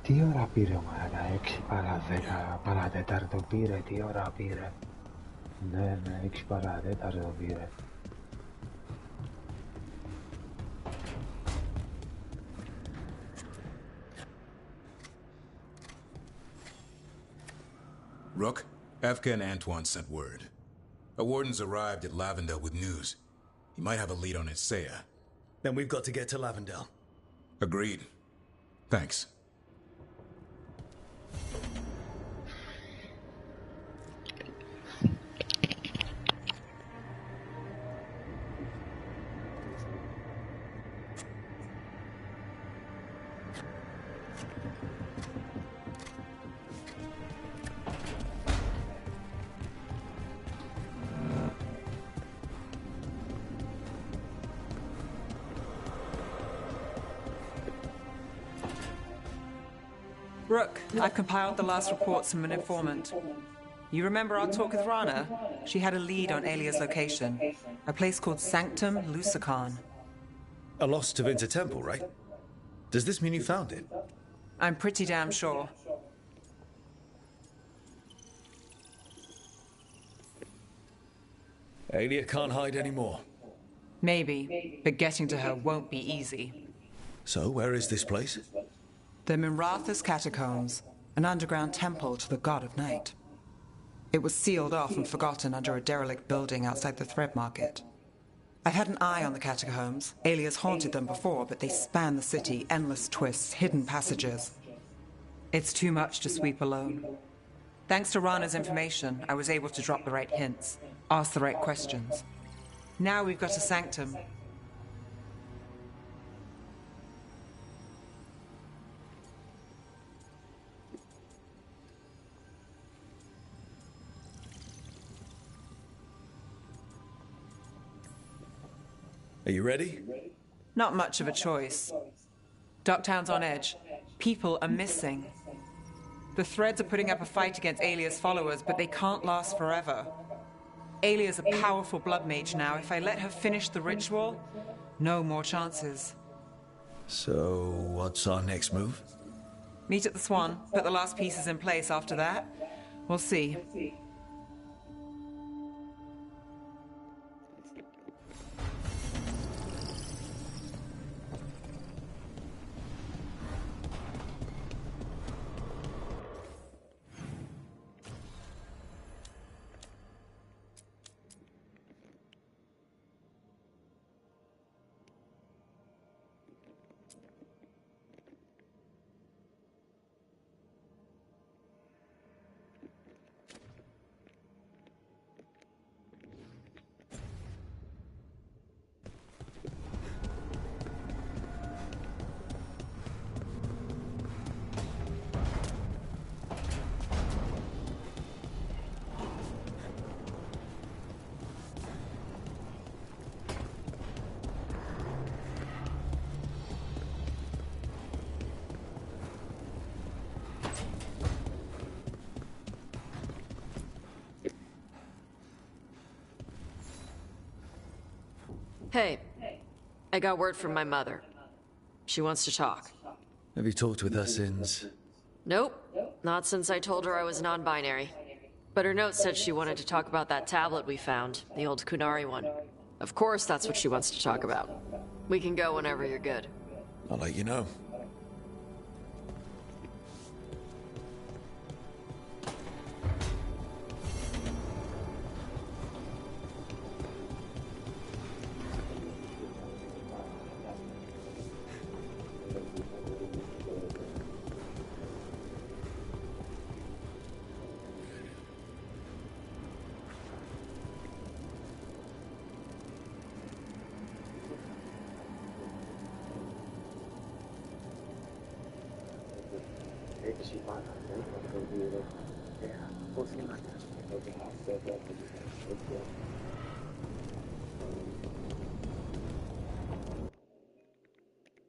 Τι ώρα πήρε μάνα, 6 παρά 10 παρατέταρτο πήρε, τι ώρα πήρε. Ναι, 6 παρατέταρτο πήρε. Rook, Evka and Antoine sent word. A warden's arrived at Lavendel with news. He might have a lead on Isaiah. Then we've got to get to Lavendel. Agreed. Thanks. Rook, I've compiled the last reports from an informant. You remember our talk with Rana? She had a lead on Alia's location. A place called Sanctum Lucican. A lost to Winter Temple, right? Does this mean you found it? I'm pretty damn sure. Alia can't hide anymore. Maybe, but getting to her won't be easy. So, where is this place? The Mirathas Catacombs, an underground temple to the god of night. It was sealed off and forgotten under a derelict building outside the Thread Market. I've had an eye on the catacombs. Alias haunted them before, but they span the city, endless twists, hidden passages. It's too much to sweep alone. Thanks to Rana's information, I was able to drop the right hints, ask the right questions. Now we've got a sanctum. Are you ready? Not much of a choice. Docktown's on edge. People are missing. The Threads are putting up a fight against Alia's followers, but they can't last forever. Alia's a powerful blood mage now. If I let her finish the ritual, no more chances. So, what's our next move? Meet at the Swan, put the last pieces in place after that. We'll see. Hey, I got word from my mother. She wants to talk. Have you talked with her since? Nope, not since I told her I was non-binary. But her note said she wanted to talk about that tablet we found, the old Kunari one. Of course that's what she wants to talk about. We can go whenever you're good. I'll let you know.